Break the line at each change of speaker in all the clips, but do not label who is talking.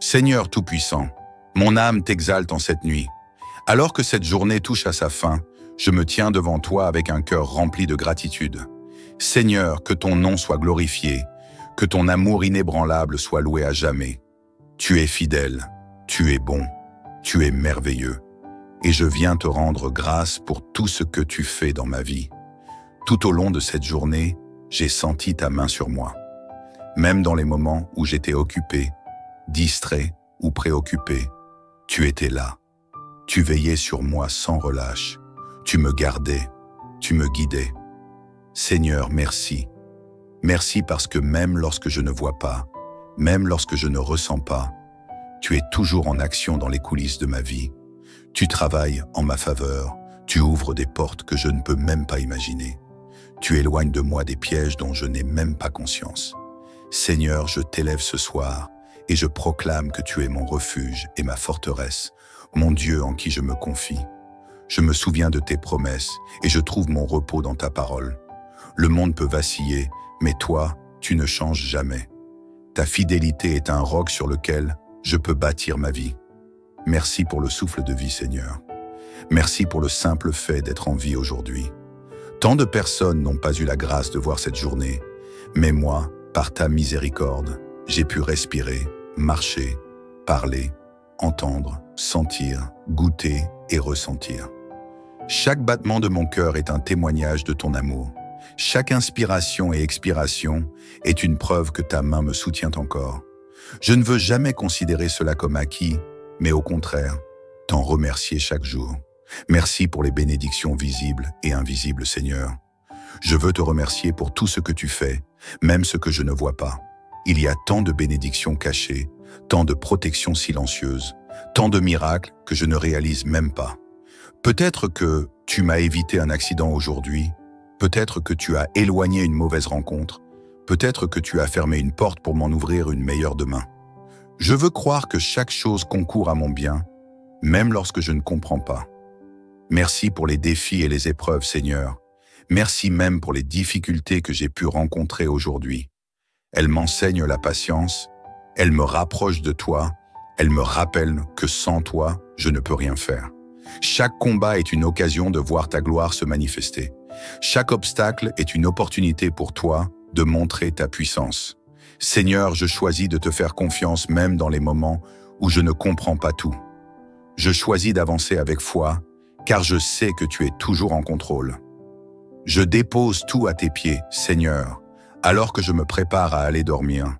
Seigneur Tout-Puissant, mon âme t'exalte en cette nuit. Alors que cette journée touche à sa fin, je me tiens devant toi avec un cœur rempli de gratitude. Seigneur, que ton nom soit glorifié, que ton amour inébranlable soit loué à jamais. Tu es fidèle, tu es bon, tu es merveilleux, et je viens te rendre grâce pour tout ce que tu fais dans ma vie. Tout au long de cette journée, j'ai senti ta main sur moi. Même dans les moments où j'étais occupé, distrait ou préoccupé, tu étais là. Tu veillais sur moi sans relâche. Tu me gardais, tu me guidais. Seigneur, merci. Merci parce que même lorsque je ne vois pas, même lorsque je ne ressens pas, tu es toujours en action dans les coulisses de ma vie. Tu travailles en ma faveur, tu ouvres des portes que je ne peux même pas imaginer. Tu éloignes de moi des pièges dont je n'ai même pas conscience. Seigneur, je t'élève ce soir et je proclame que tu es mon refuge et ma forteresse, mon Dieu en qui je me confie. Je me souviens de tes promesses et je trouve mon repos dans ta parole. Le monde peut vaciller, mais toi, tu ne changes jamais. Ta fidélité est un roc sur lequel je peux bâtir ma vie. Merci pour le souffle de vie, Seigneur. Merci pour le simple fait d'être en vie aujourd'hui. Tant de personnes n'ont pas eu la grâce de voir cette journée, mais moi, par ta miséricorde, j'ai pu respirer, marcher, parler, entendre, sentir, goûter et ressentir. Chaque battement de mon cœur est un témoignage de ton amour. Chaque inspiration et expiration est une preuve que ta main me soutient encore. Je ne veux jamais considérer cela comme acquis, mais au contraire, t'en remercier chaque jour. Merci pour les bénédictions visibles et invisibles, Seigneur. Je veux te remercier pour tout ce que tu fais, même ce que je ne vois pas. Il y a tant de bénédictions cachées, tant de protections silencieuses, tant de miracles que je ne réalise même pas. Peut-être que tu m'as évité un accident aujourd'hui, peut-être que tu as éloigné une mauvaise rencontre, peut-être que tu as fermé une porte pour m'en ouvrir une meilleure demain. Je veux croire que chaque chose concourt à mon bien, même lorsque je ne comprends pas. Merci pour les défis et les épreuves, Seigneur. Merci même pour les difficultés que j'ai pu rencontrer aujourd'hui. Elles m'enseignent la patience, elles me rapprochent de toi, elles me rappellent que sans toi, je ne peux rien faire. Chaque combat est une occasion de voir ta gloire se manifester. Chaque obstacle est une opportunité pour toi de montrer ta puissance. Seigneur, je choisis de te faire confiance même dans les moments où je ne comprends pas tout. Je choisis d'avancer avec foi, car je sais que tu es toujours en contrôle. Je dépose tout à tes pieds, Seigneur, alors que je me prépare à aller dormir.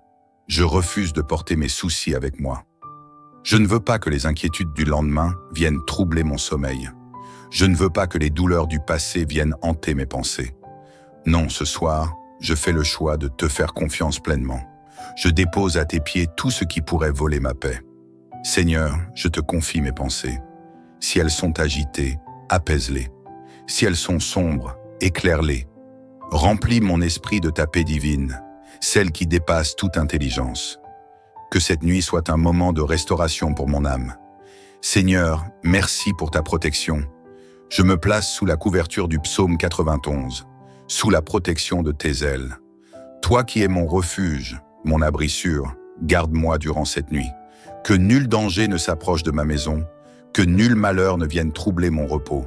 Je refuse de porter mes soucis avec moi. Je ne veux pas que les inquiétudes du lendemain viennent troubler mon sommeil. Je ne veux pas que les douleurs du passé viennent hanter mes pensées. Non, ce soir, je fais le choix de te faire confiance pleinement. Je dépose à tes pieds tout ce qui pourrait voler ma paix. Seigneur, je te confie mes pensées. Si elles sont agitées, apaise-les. Si elles sont sombres, éclaire-les. Remplis mon esprit de ta paix divine, celle qui dépasse toute intelligence. Que cette nuit soit un moment de restauration pour mon âme. Seigneur, merci pour ta protection. Je me place sous la couverture du psaume 91, sous la protection de tes ailes. Toi qui es mon refuge, mon abri sûr, garde-moi durant cette nuit. Que nul danger ne s'approche de ma maison, que nul malheur ne vienne troubler mon repos.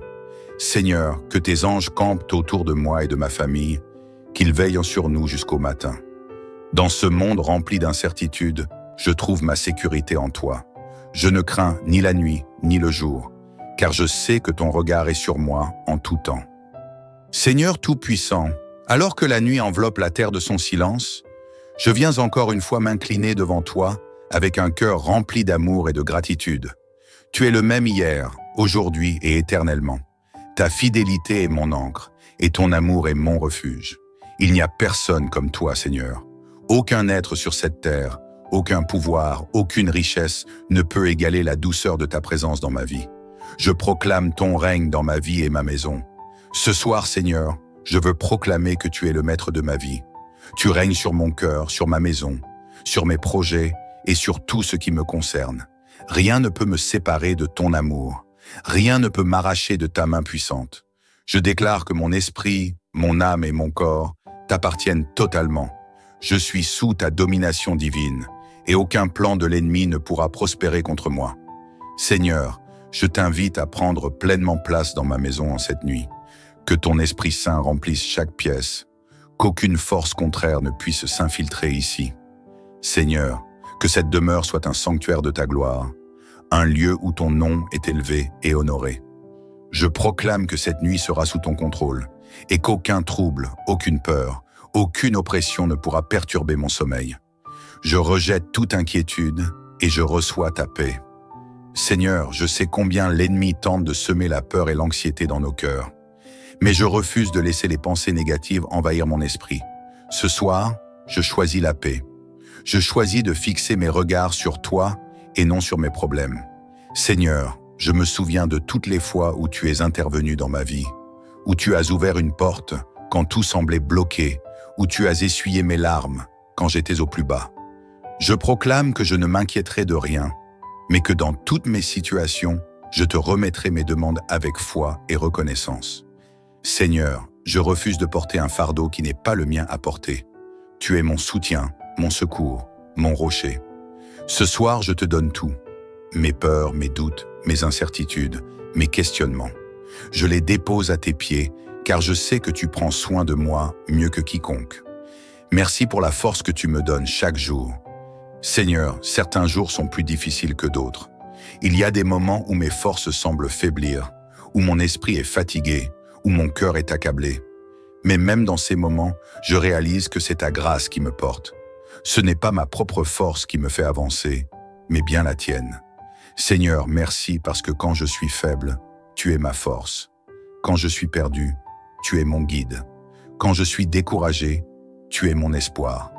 Seigneur, que tes anges campent autour de moi et de ma famille, qu'ils veillent sur nous jusqu'au matin. Dans ce monde rempli d'incertitudes, je trouve ma sécurité en toi. Je ne crains ni la nuit, ni le jour, car je sais que ton regard est sur moi en tout temps. Seigneur Tout-Puissant, alors que la nuit enveloppe la terre de son silence, je viens encore une fois m'incliner devant toi avec un cœur rempli d'amour et de gratitude. Tu es le même hier, aujourd'hui et éternellement. Ta fidélité est mon ancre, et ton amour est mon refuge. Il n'y a personne comme toi, Seigneur. Aucun être sur cette terre, aucun pouvoir, aucune richesse ne peut égaler la douceur de ta présence dans ma vie. Je proclame ton règne dans ma vie et ma maison. Ce soir, Seigneur, je veux proclamer que tu es le maître de ma vie. Tu règnes sur mon cœur, sur ma maison, sur mes projets et sur tout ce qui me concerne. Rien ne peut me séparer de ton amour. Rien ne peut m'arracher de ta main puissante. Je déclare que mon esprit, mon âme et mon corps t'appartiennent totalement. Je suis sous ta domination divine et aucun plan de l'ennemi ne pourra prospérer contre moi. Seigneur, je t'invite à prendre pleinement place dans ma maison en cette nuit. Que ton Esprit Saint remplisse chaque pièce, qu'aucune force contraire ne puisse s'infiltrer ici. Seigneur, que cette demeure soit un sanctuaire de ta gloire, un lieu où ton nom est élevé et honoré. Je proclame que cette nuit sera sous ton contrôle et qu'aucun trouble, aucune peur, aucune oppression ne pourra perturber mon sommeil. Je rejette toute inquiétude et je reçois ta paix. Seigneur, je sais combien l'ennemi tente de semer la peur et l'anxiété dans nos cœurs, mais je refuse de laisser les pensées négatives envahir mon esprit. Ce soir, je choisis la paix. Je choisis de fixer mes regards sur toi et non sur mes problèmes. Seigneur, je me souviens de toutes les fois où tu es intervenu dans ma vie, où tu as ouvert une porte quand tout semblait bloqué, où tu as essuyé mes larmes quand j'étais au plus bas. Je proclame que je ne m'inquiéterai de rien, mais que dans toutes mes situations, je te remettrai mes demandes avec foi et reconnaissance. Seigneur, je refuse de porter un fardeau qui n'est pas le mien à porter. Tu es mon soutien, mon secours, mon rocher. Ce soir, je te donne tout. Mes peurs, mes doutes, mes incertitudes, mes questionnements. Je les dépose à tes pieds, car je sais que tu prends soin de moi mieux que quiconque. Merci pour la force que tu me donnes chaque jour. Seigneur, certains jours sont plus difficiles que d'autres. Il y a des moments où mes forces semblent faiblir, où mon esprit est fatigué, où mon cœur est accablé. Mais même dans ces moments, je réalise que c'est ta grâce qui me porte. Ce n'est pas ma propre force qui me fait avancer, mais bien la tienne. Seigneur, merci parce que quand je suis faible, tu es ma force. Quand je suis perdu, tu es mon guide. Quand je suis découragé, tu es mon espoir.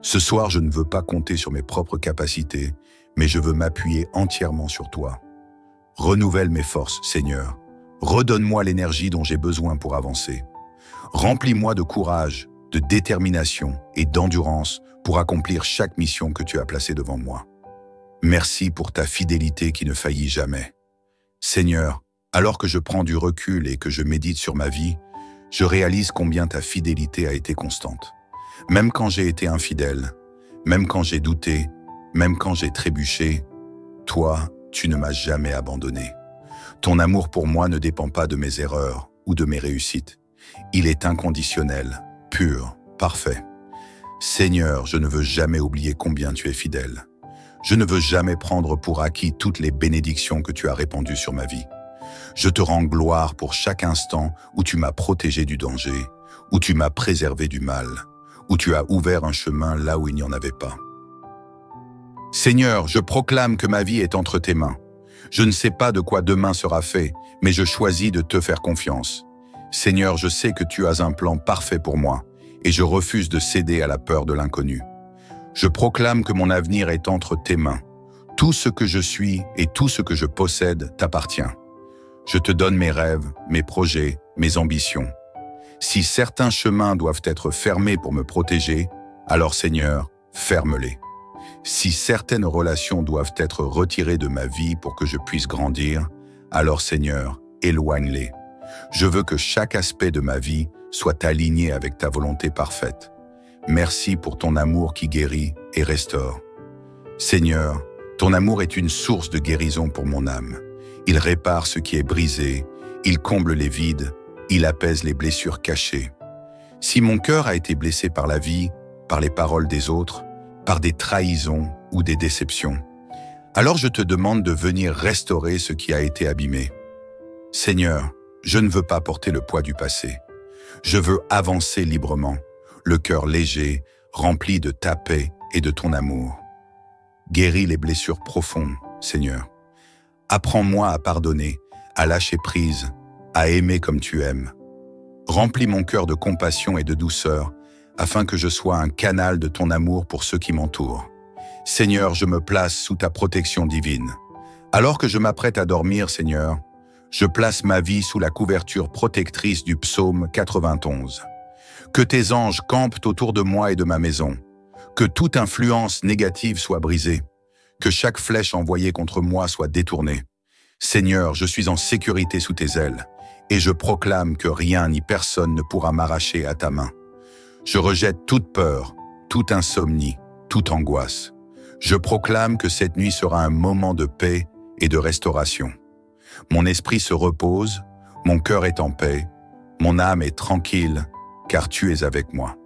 Ce soir, je ne veux pas compter sur mes propres capacités, mais je veux m'appuyer entièrement sur toi. Renouvelle mes forces, Seigneur. Redonne-moi l'énergie dont j'ai besoin pour avancer. Remplis-moi de courage, de détermination et d'endurance pour accomplir chaque mission que tu as placée devant moi. Merci pour ta fidélité qui ne faillit jamais. Seigneur, alors que je prends du recul et que je médite sur ma vie, je réalise combien ta fidélité a été constante. Même quand j'ai été infidèle, même quand j'ai douté, même quand j'ai trébuché, toi, tu ne m'as jamais abandonné. Ton amour pour moi ne dépend pas de mes erreurs ou de mes réussites. Il est inconditionnel, pur, parfait. Seigneur, je ne veux jamais oublier combien tu es fidèle. Je ne veux jamais prendre pour acquis toutes les bénédictions que tu as répandues sur ma vie. Je te rends gloire pour chaque instant où tu m'as protégé du danger, où tu m'as préservé du mal, où tu as ouvert un chemin là où il n'y en avait pas. Seigneur, je proclame que ma vie est entre tes mains. Je ne sais pas de quoi demain sera fait, mais je choisis de te faire confiance. Seigneur, je sais que tu as un plan parfait pour moi, et je refuse de céder à la peur de l'inconnu. Je proclame que mon avenir est entre tes mains. Tout ce que je suis et tout ce que je possède t'appartient. Je te donne mes rêves, mes projets, mes ambitions. Si certains chemins doivent être fermés pour me protéger, alors Seigneur, ferme-les. Si certaines relations doivent être retirées de ma vie pour que je puisse grandir, alors Seigneur, éloigne-les. Je veux que chaque aspect de ma vie soit aligné avec ta volonté parfaite. Merci pour ton amour qui guérit et restaure. Seigneur, ton amour est une source de guérison pour mon âme. Il répare ce qui est brisé, il comble les vides, il apaise les blessures cachées. Si mon cœur a été blessé par la vie, par les paroles des autres, par des trahisons ou des déceptions, alors je te demande de venir restaurer ce qui a été abîmé. Seigneur, je ne veux pas porter le poids du passé. Je veux avancer librement, le cœur léger, rempli de ta paix et de ton amour. Guéris les blessures profondes, Seigneur. Apprends-moi à pardonner, à lâcher prise, à aimer comme tu aimes. Remplis mon cœur de compassion et de douceur, afin que je sois un canal de ton amour pour ceux qui m'entourent. Seigneur, je me place sous ta protection divine. Alors que je m'apprête à dormir, Seigneur, je place ma vie sous la couverture protectrice du psaume 91. Que tes anges campent autour de moi et de ma maison. Que toute influence négative soit brisée. Que chaque flèche envoyée contre moi soit détournée. Seigneur, je suis en sécurité sous tes ailes, et je proclame que rien ni personne ne pourra m'arracher à ta main. Je rejette toute peur, toute insomnie, toute angoisse. Je proclame que cette nuit sera un moment de paix et de restauration. Mon esprit se repose, mon cœur est en paix, mon âme est tranquille, car tu es avec moi.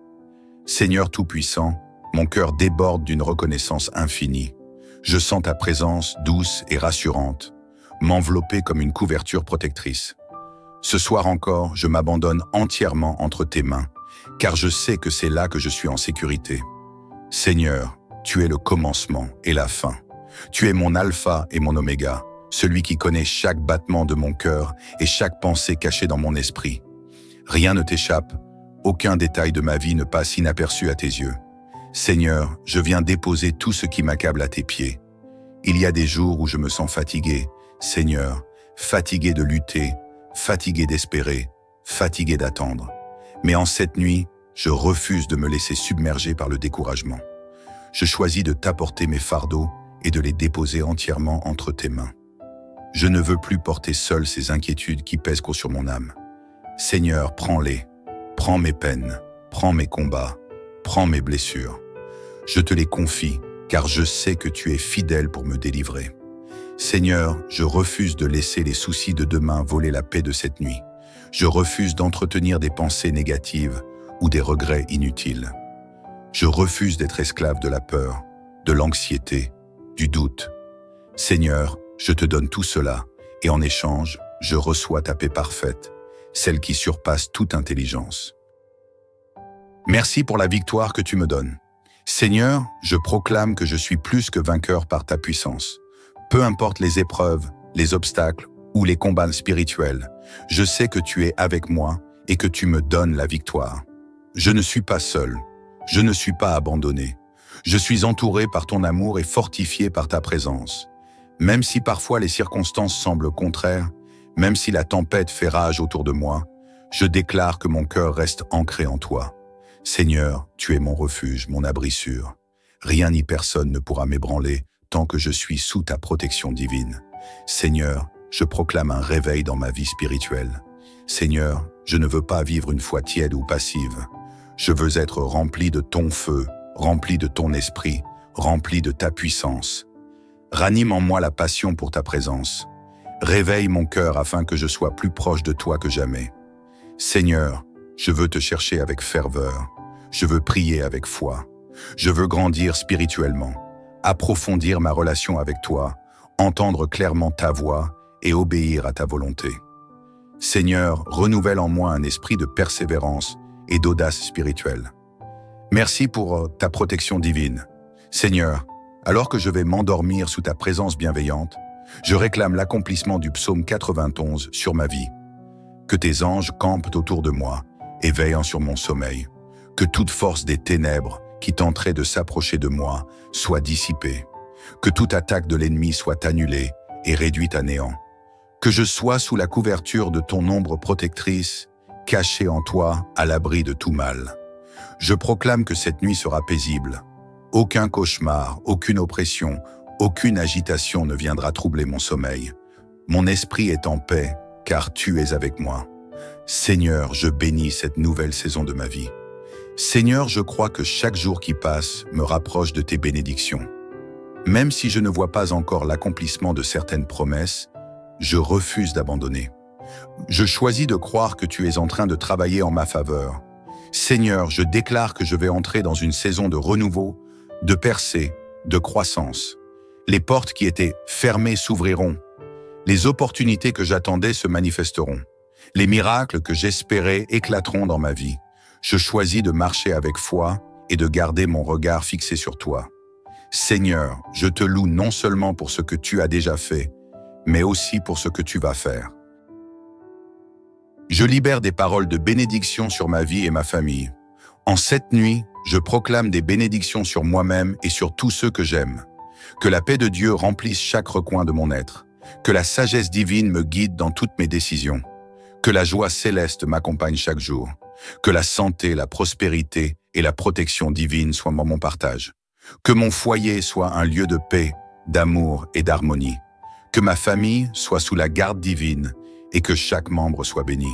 Seigneur Tout-Puissant, mon cœur déborde d'une reconnaissance infinie. Je sens ta présence douce et rassurante, m'envelopper comme une couverture protectrice. Ce soir encore, je m'abandonne entièrement entre tes mains, car je sais que c'est là que je suis en sécurité. Seigneur, tu es le commencement et la fin. Tu es mon alpha et mon oméga, celui qui connaît chaque battement de mon cœur et chaque pensée cachée dans mon esprit. Rien ne t'échappe, aucun détail de ma vie ne passe inaperçu à tes yeux. Seigneur, je viens déposer tout ce qui m'accable à tes pieds. Il y a des jours où je me sens fatigué, Seigneur, fatigué de lutter, fatigué d'espérer, fatigué d'attendre. Mais en cette nuit, je refuse de me laisser submerger par le découragement. Je choisis de t'apporter mes fardeaux et de les déposer entièrement entre tes mains. Je ne veux plus porter seul ces inquiétudes qui pèsent sur mon âme. Seigneur, prends-les, prends mes peines, prends mes combats, prends mes blessures. Je te les confie, car je sais que tu es fidèle pour me délivrer. Seigneur, je refuse de laisser les soucis de demain voler la paix de cette nuit. Je refuse d'entretenir des pensées négatives ou des regrets inutiles. Je refuse d'être esclave de la peur, de l'anxiété, du doute. Seigneur, je te donne tout cela, et en échange, je reçois ta paix parfaite, celle qui surpasse toute intelligence. Merci pour la victoire que tu me donnes. Seigneur, je proclame que je suis plus que vainqueur par ta puissance. Peu importe les épreuves, les obstacles ou les combats spirituels, je sais que tu es avec moi et que tu me donnes la victoire. Je ne suis pas seul, je ne suis pas abandonné. Je suis entouré par ton amour et fortifié par ta présence. Même si parfois les circonstances semblent contraires, même si la tempête fait rage autour de moi, je déclare que mon cœur reste ancré en toi. Seigneur, tu es mon refuge, mon abri sûr. Rien ni personne ne pourra m'ébranler tant que je suis sous ta protection divine. Seigneur, je proclame un réveil dans ma vie spirituelle. Seigneur, je ne veux pas vivre une foi tiède ou passive. Je veux être rempli de ton feu, rempli de ton esprit, rempli de ta puissance. Ranime en moi la passion pour ta présence. Réveille mon cœur afin que je sois plus proche de toi que jamais. Seigneur, je veux te chercher avec ferveur. Je veux prier avec foi. Je veux grandir spirituellement, approfondir ma relation avec toi, entendre clairement ta voix et obéir à ta volonté. Seigneur, renouvelle en moi un esprit de persévérance et d'audace spirituelle. Merci pour ta protection divine. Seigneur, alors que je vais m'endormir sous ta présence bienveillante, je réclame l'accomplissement du psaume 91 sur ma vie. Que tes anges campent autour de moi et veillent sur mon sommeil. Que toute force des ténèbres qui tenterait de s'approcher de moi soit dissipée. Que toute attaque de l'ennemi soit annulée et réduite à néant. Que je sois sous la couverture de ton ombre protectrice, caché en toi à l'abri de tout mal. Je proclame que cette nuit sera paisible. Aucun cauchemar, aucune oppression, aucune agitation ne viendra troubler mon sommeil. Mon esprit est en paix, car tu es avec moi. Seigneur, je bénis cette nouvelle saison de ma vie. Seigneur, je crois que chaque jour qui passe me rapproche de tes bénédictions. Même si je ne vois pas encore l'accomplissement de certaines promesses, je refuse d'abandonner. Je choisis de croire que tu es en train de travailler en ma faveur. Seigneur, je déclare que je vais entrer dans une saison de renouveau, de percée, de croissance. Les portes qui étaient fermées s'ouvriront. Les opportunités que j'attendais se manifesteront. Les miracles que j'espérais éclateront dans ma vie. Je choisis de marcher avec foi et de garder mon regard fixé sur toi. Seigneur, je te loue non seulement pour ce que tu as déjà fait, mais aussi pour ce que tu vas faire. Je libère des paroles de bénédiction sur ma vie et ma famille. En cette nuit, je proclame des bénédictions sur moi-même et sur tous ceux que j'aime. Que la paix de Dieu remplisse chaque recoin de mon être. Que la sagesse divine me guide dans toutes mes décisions. Que la joie céleste m'accompagne chaque jour. Que la santé, la prospérité et la protection divine soient mon partage. Que mon foyer soit un lieu de paix, d'amour et d'harmonie. Que ma famille soit sous la garde divine et que chaque membre soit béni.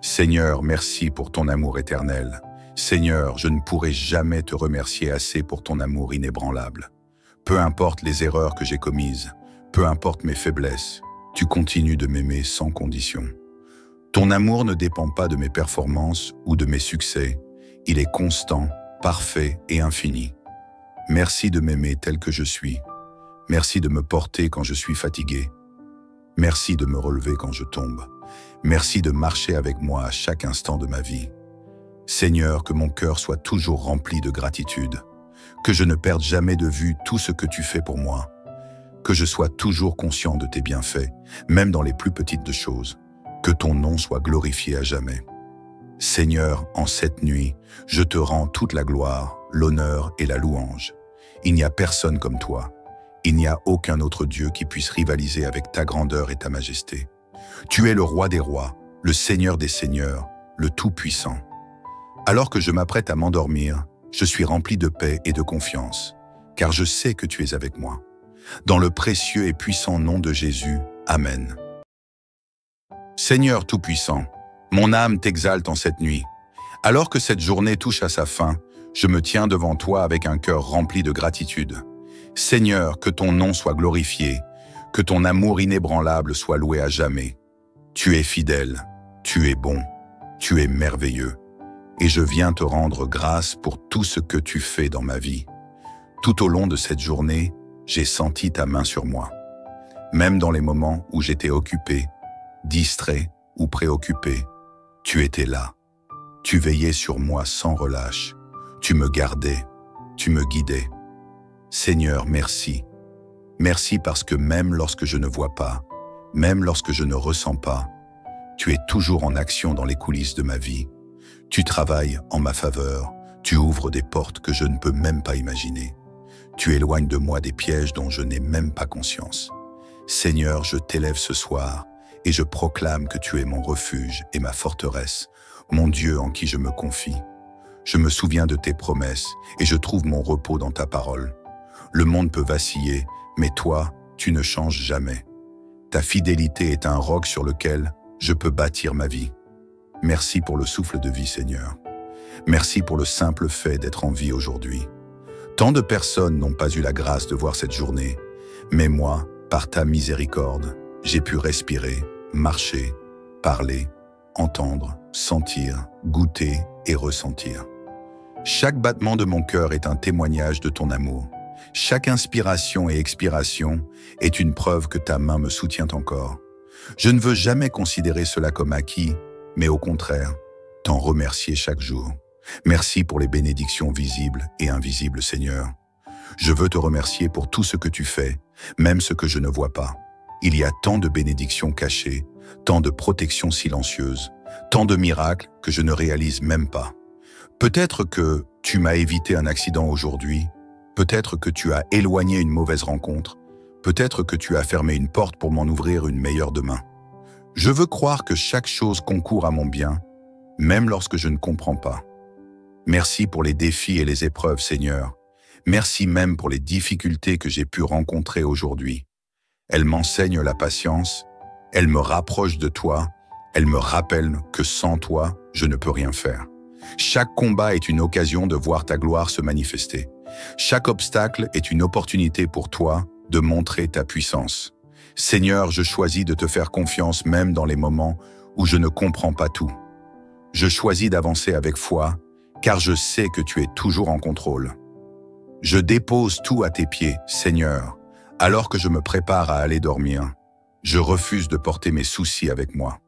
Seigneur, merci pour ton amour éternel. Seigneur, je ne pourrai jamais te remercier assez pour ton amour inébranlable. Peu importe les erreurs que j'ai commises, peu importe mes faiblesses, tu continues de m'aimer sans condition. Ton amour ne dépend pas de mes performances ou de mes succès. Il est constant, parfait et infini. Merci de m'aimer tel que je suis. Merci de me porter quand je suis fatigué. Merci de me relever quand je tombe. Merci de marcher avec moi à chaque instant de ma vie. Seigneur, que mon cœur soit toujours rempli de gratitude. Que je ne perde jamais de vue tout ce que tu fais pour moi. Que je sois toujours conscient de tes bienfaits, même dans les plus petites de choses. Que ton nom soit glorifié à jamais. Seigneur, en cette nuit, je te rends toute la gloire, l'honneur et la louange. Il n'y a personne comme toi. Il n'y a aucun autre Dieu qui puisse rivaliser avec ta grandeur et ta majesté. Tu es le roi des rois, le Seigneur des seigneurs, le Tout-Puissant. Alors que je m'apprête à m'endormir, je suis rempli de paix et de confiance, car je sais que tu es avec moi. Dans le précieux et puissant nom de Jésus, Amen. Seigneur Tout-Puissant, mon âme t'exalte en cette nuit. Alors que cette journée touche à sa fin, je me tiens devant toi avec un cœur rempli de gratitude. Seigneur, que ton nom soit glorifié, que ton amour inébranlable soit loué à jamais. Tu es fidèle, tu es bon, tu es merveilleux, et je viens te rendre grâce pour tout ce que tu fais dans ma vie. Tout au long de cette journée, j'ai senti ta main sur moi. Même dans les moments où j'étais occupé, distrait ou préoccupé, tu étais là. Tu veillais sur moi sans relâche. Tu me gardais, tu me guidais. Seigneur, merci. Merci parce que même lorsque je ne vois pas, même lorsque je ne ressens pas, tu es toujours en action dans les coulisses de ma vie. Tu travailles en ma faveur, tu ouvres des portes que je ne peux même pas imaginer. Tu éloignes de moi des pièges dont je n'ai même pas conscience. Seigneur, je t'élève ce soir et je proclame que tu es mon refuge et ma forteresse, mon Dieu en qui je me confie. Je me souviens de tes promesses et je trouve mon repos dans ta parole. Le monde peut vaciller, mais toi, tu ne changes jamais. Ta fidélité est un roc sur lequel je peux bâtir ma vie. Merci pour le souffle de vie, Seigneur. Merci pour le simple fait d'être en vie aujourd'hui. Tant de personnes n'ont pas eu la grâce de voir cette journée, mais moi, par ta miséricorde, j'ai pu respirer, marcher, parler, entendre, sentir, goûter et ressentir. Chaque battement de mon cœur est un témoignage de ton amour. Chaque inspiration et expiration est une preuve que ta main me soutient encore. Je ne veux jamais considérer cela comme acquis, mais au contraire, t'en remercier chaque jour. Merci pour les bénédictions visibles et invisibles, Seigneur. Je veux te remercier pour tout ce que tu fais, même ce que je ne vois pas. Il y a tant de bénédictions cachées, tant de protections silencieuses, tant de miracles que je ne réalise même pas. Peut-être que tu m'as évité un accident aujourd'hui, peut-être que tu as éloigné une mauvaise rencontre, peut-être que tu as fermé une porte pour m'en ouvrir une meilleure demain. Je veux croire que chaque chose concourt à mon bien, même lorsque je ne comprends pas. Merci pour les défis et les épreuves, Seigneur. Merci même pour les difficultés que j'ai pu rencontrer aujourd'hui. Elles m'enseignent la patience, elles me rapprochent de toi, elles me rappellent que sans toi, je ne peux rien faire. Chaque combat est une occasion de voir ta gloire se manifester. Chaque obstacle est une opportunité pour toi de montrer ta puissance. Seigneur, je choisis de te faire confiance même dans les moments où je ne comprends pas tout. Je choisis d'avancer avec foi, car je sais que tu es toujours en contrôle. Je dépose tout à tes pieds, Seigneur, alors que je me prépare à aller dormir. Je refuse de porter mes soucis avec moi.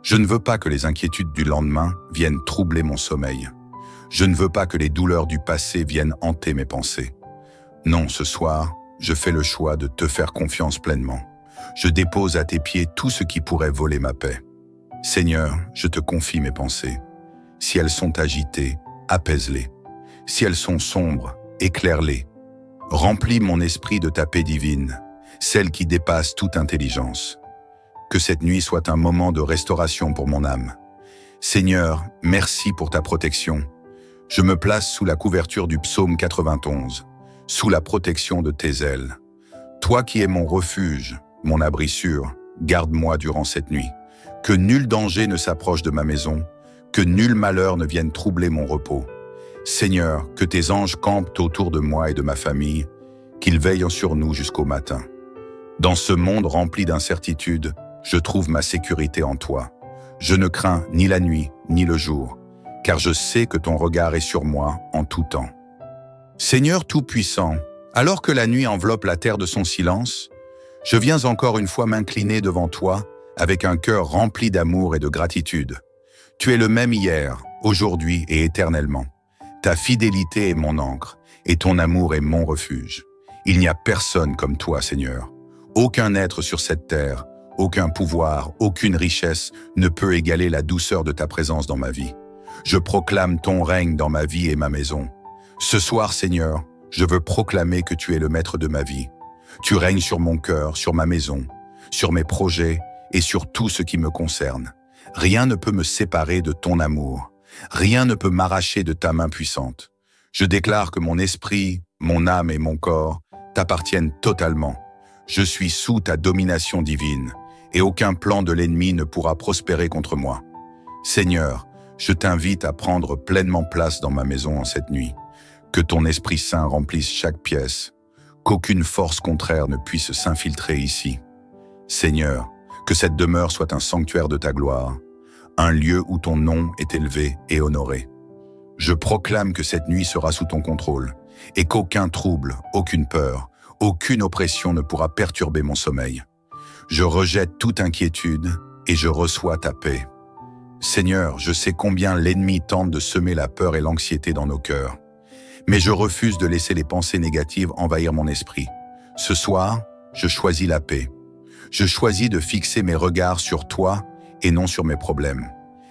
Je ne veux pas que les inquiétudes du lendemain viennent troubler mon sommeil. Je ne veux pas que les douleurs du passé viennent hanter mes pensées. Non, ce soir, je fais le choix de te faire confiance pleinement. Je dépose à tes pieds tout ce qui pourrait voler ma paix. Seigneur, je te confie mes pensées. Si elles sont agitées, apaise-les. Si elles sont sombres, éclaire-les. Remplis mon esprit de ta paix divine, celle qui dépasse toute intelligence. Que cette nuit soit un moment de restauration pour mon âme. Seigneur, merci pour ta protection. Je me place sous la couverture du psaume 91, sous la protection de tes ailes. Toi qui es mon refuge, mon abri sûr, garde-moi durant cette nuit. Que nul danger ne s'approche de ma maison, que nul malheur ne vienne troubler mon repos. Seigneur, que tes anges campent autour de moi et de ma famille, qu'il veille sur nous jusqu'au matin. Dans ce monde rempli d'incertitudes, je trouve ma sécurité en toi. Je ne crains ni la nuit, ni le jour, car je sais que ton regard est sur moi en tout temps. Seigneur Tout-Puissant, alors que la nuit enveloppe la terre de son silence, je viens encore une fois m'incliner devant toi avec un cœur rempli d'amour et de gratitude. Tu es le même hier, aujourd'hui et éternellement. Ta fidélité est mon ancre, et ton amour est mon refuge. Il n'y a personne comme toi, Seigneur. Aucun être sur cette terre, aucun pouvoir, aucune richesse ne peut égaler la douceur de ta présence dans ma vie. Je proclame ton règne dans ma vie et ma maison. Ce soir, Seigneur, je veux proclamer que tu es le maître de ma vie. Tu règnes sur mon cœur, sur ma maison, sur mes projets et sur tout ce qui me concerne. Rien ne peut me séparer de ton amour. Rien ne peut m'arracher de ta main puissante. Je déclare que mon esprit, mon âme et mon corps t'appartiennent totalement. Je suis sous ta domination divine, et aucun plan de l'ennemi ne pourra prospérer contre moi. Seigneur, je t'invite à prendre pleinement place dans ma maison en cette nuit. Que ton Esprit Saint remplisse chaque pièce, qu'aucune force contraire ne puisse s'infiltrer ici. Seigneur, que cette demeure soit un sanctuaire de ta gloire, un lieu où ton nom est élevé et honoré. Je proclame que cette nuit sera sous ton contrôle, et qu'aucun trouble, aucune peur, aucune oppression ne pourra perturber mon sommeil. Je rejette toute inquiétude et je reçois ta paix. Seigneur, je sais combien l'ennemi tente de semer la peur et l'anxiété dans nos cœurs. Mais je refuse de laisser les pensées négatives envahir mon esprit. Ce soir, je choisis la paix. Je choisis de fixer mes regards sur toi et non sur mes problèmes.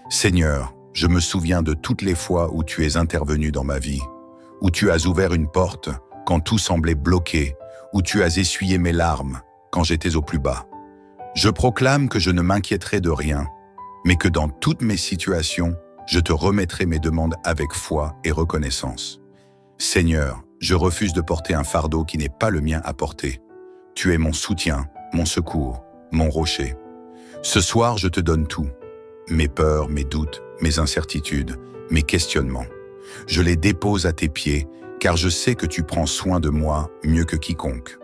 Seigneur, je me souviens de toutes les fois où tu es intervenu dans ma vie, où tu as ouvert une porte quand tout semblait bloqué, où tu as essuyé mes larmes quand j'étais au plus bas. Je proclame que je ne m'inquiéterai de rien, mais que dans toutes mes situations, je te remettrai mes demandes avec foi et reconnaissance. Seigneur, je refuse de porter un fardeau qui n'est pas le mien à porter. Tu es mon soutien, mon secours, mon rocher. Ce soir, je te donne tout. Mes peurs, mes doutes, mes incertitudes, mes questionnements. Je les dépose à tes pieds, car je sais que tu prends soin de moi mieux que quiconque.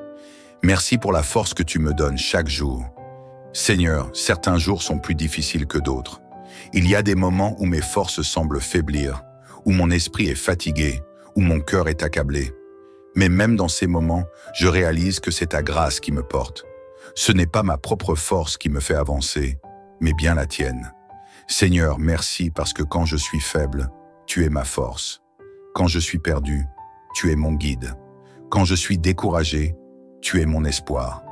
Merci pour la force que tu me donnes chaque jour. Seigneur, certains jours sont plus difficiles que d'autres. Il y a des moments où mes forces semblent faiblir, où mon esprit est fatigué, où mon cœur est accablé. Mais même dans ces moments, je réalise que c'est ta grâce qui me porte. Ce n'est pas ma propre force qui me fait avancer, mais bien la tienne. Seigneur, merci parce que quand je suis faible, tu es ma force. Quand je suis perdu, tu es mon guide. Quand je suis découragé, tu es mon espoir.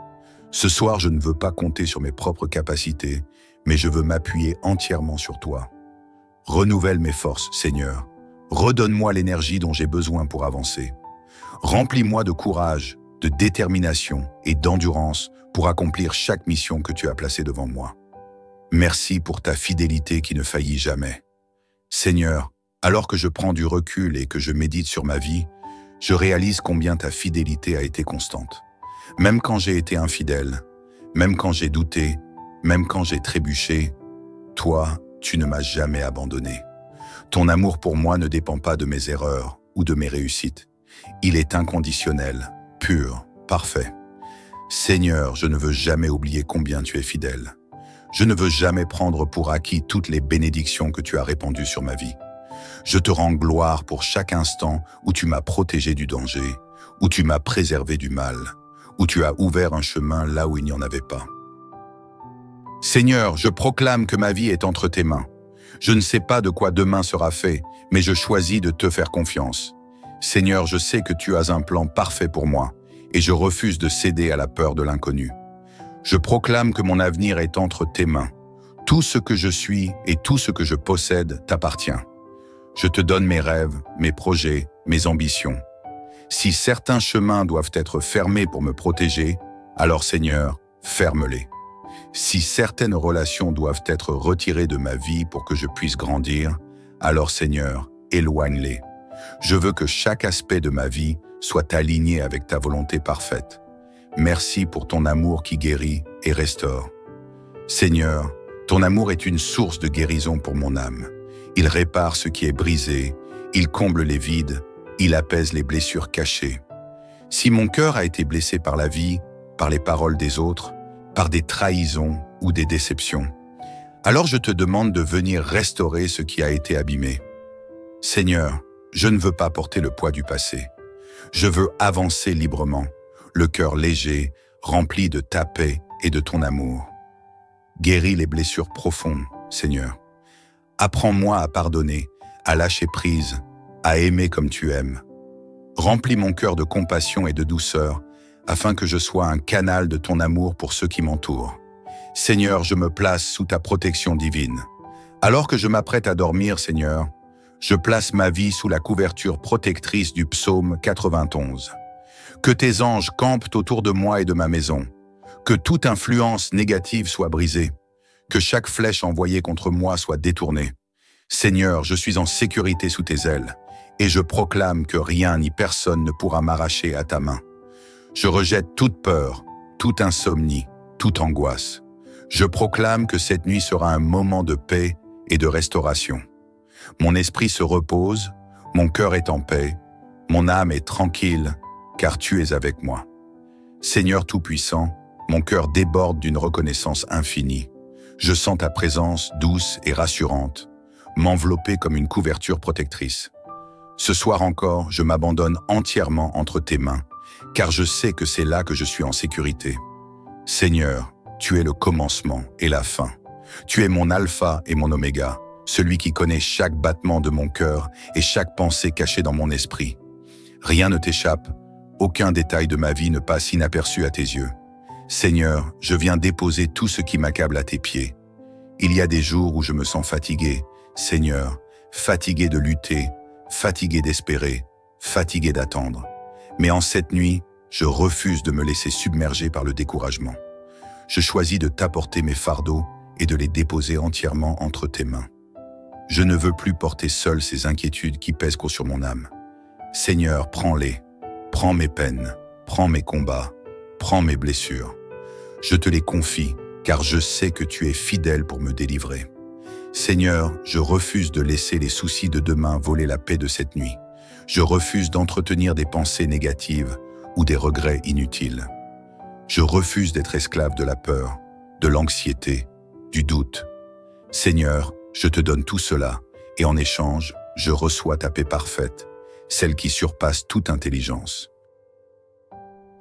Ce soir, je ne veux pas compter sur mes propres capacités, mais je veux m'appuyer entièrement sur toi. Renouvelle mes forces, Seigneur. Redonne-moi l'énergie dont j'ai besoin pour avancer. Remplis-moi de courage, de détermination et d'endurance pour accomplir chaque mission que tu as placée devant moi. Merci pour ta fidélité qui ne faillit jamais. Seigneur, alors que je prends du recul et que je médite sur ma vie, je réalise combien ta fidélité a été constante. Même quand j'ai été infidèle, même quand j'ai douté, même quand j'ai trébuché, toi, tu ne m'as jamais abandonné. Ton amour pour moi ne dépend pas de mes erreurs ou de mes réussites. Il est inconditionnel, pur, parfait. Seigneur, je ne veux jamais oublier combien tu es fidèle. Je ne veux jamais prendre pour acquis toutes les bénédictions que tu as répandues sur ma vie. Je te rends gloire pour chaque instant où tu m'as protégé du danger, où tu m'as préservé du mal, où tu as ouvert un chemin là où il n'y en avait pas. Seigneur, je proclame que ma vie est entre tes mains. Je ne sais pas de quoi demain sera fait, mais je choisis de te faire confiance. Seigneur, je sais que tu as un plan parfait pour moi, et je refuse de céder à la peur de l'inconnu. Je proclame que mon avenir est entre tes mains. Tout ce que je suis et tout ce que je possède t'appartient. Je te donne mes rêves, mes projets, mes ambitions. Si certains chemins doivent être fermés pour me protéger, alors Seigneur, ferme-les. Si certaines relations doivent être retirées de ma vie pour que je puisse grandir, alors Seigneur, éloigne-les. Je veux que chaque aspect de ma vie soit aligné avec ta volonté parfaite. Merci pour ton amour qui guérit et restaure. Seigneur, ton amour est une source de guérison pour mon âme. Il répare ce qui est brisé, il comble les vides, il apaise les blessures cachées. Si mon cœur a été blessé par la vie, par les paroles des autres, par des trahisons ou des déceptions, alors je te demande de venir restaurer ce qui a été abîmé. Seigneur, je ne veux pas porter le poids du passé. Je veux avancer librement, le cœur léger, rempli de ta paix et de ton amour. Guéris les blessures profondes, Seigneur. Apprends-moi à pardonner, à lâcher prise, à aimer comme tu aimes. Remplis mon cœur de compassion et de douceur, afin que je sois un canal de ton amour pour ceux qui m'entourent. Seigneur, je me place sous ta protection divine. Alors que je m'apprête à dormir, Seigneur, je place ma vie sous la couverture protectrice du psaume 91. Que tes anges campent autour de moi et de ma maison. Que toute influence négative soit brisée. Que chaque flèche envoyée contre moi soit détournée. Seigneur, je suis en sécurité sous tes ailes, et je proclame que rien ni personne ne pourra m'arracher à ta main. Je rejette toute peur, toute insomnie, toute angoisse. Je proclame que cette nuit sera un moment de paix et de restauration. Mon esprit se repose, mon cœur est en paix, mon âme est tranquille, car tu es avec moi. Seigneur Tout-Puissant, mon cœur déborde d'une reconnaissance infinie. Je sens ta présence douce et rassurante, m'envelopper comme une couverture protectrice. Ce soir encore, je m'abandonne entièrement entre tes mains, car je sais que c'est là que je suis en sécurité. Seigneur, tu es le commencement et la fin. Tu es mon alpha et mon oméga, celui qui connaît chaque battement de mon cœur et chaque pensée cachée dans mon esprit. Rien ne t'échappe, aucun détail de ma vie ne passe inaperçu à tes yeux. Seigneur, je viens déposer tout ce qui m'accable à tes pieds. Il y a des jours où je me sens fatigué, Seigneur, fatigué de lutter, fatigué d'espérer, fatigué d'attendre. Mais en cette nuit, je refuse de me laisser submerger par le découragement. Je choisis de t'apporter mes fardeaux et de les déposer entièrement entre tes mains. Je ne veux plus porter seul ces inquiétudes qui pèsent sur mon âme. Seigneur, prends-les, prends mes peines, prends mes combats, prends mes blessures. Je te les confie, car je sais que tu es fidèle pour me délivrer. Seigneur, je refuse de laisser les soucis de demain voler la paix de cette nuit. Je refuse d'entretenir des pensées négatives ou des regrets inutiles. Je refuse d'être esclave de la peur, de l'anxiété, du doute. Seigneur, je te donne tout cela, et en échange, je reçois ta paix parfaite, celle qui surpasse toute intelligence.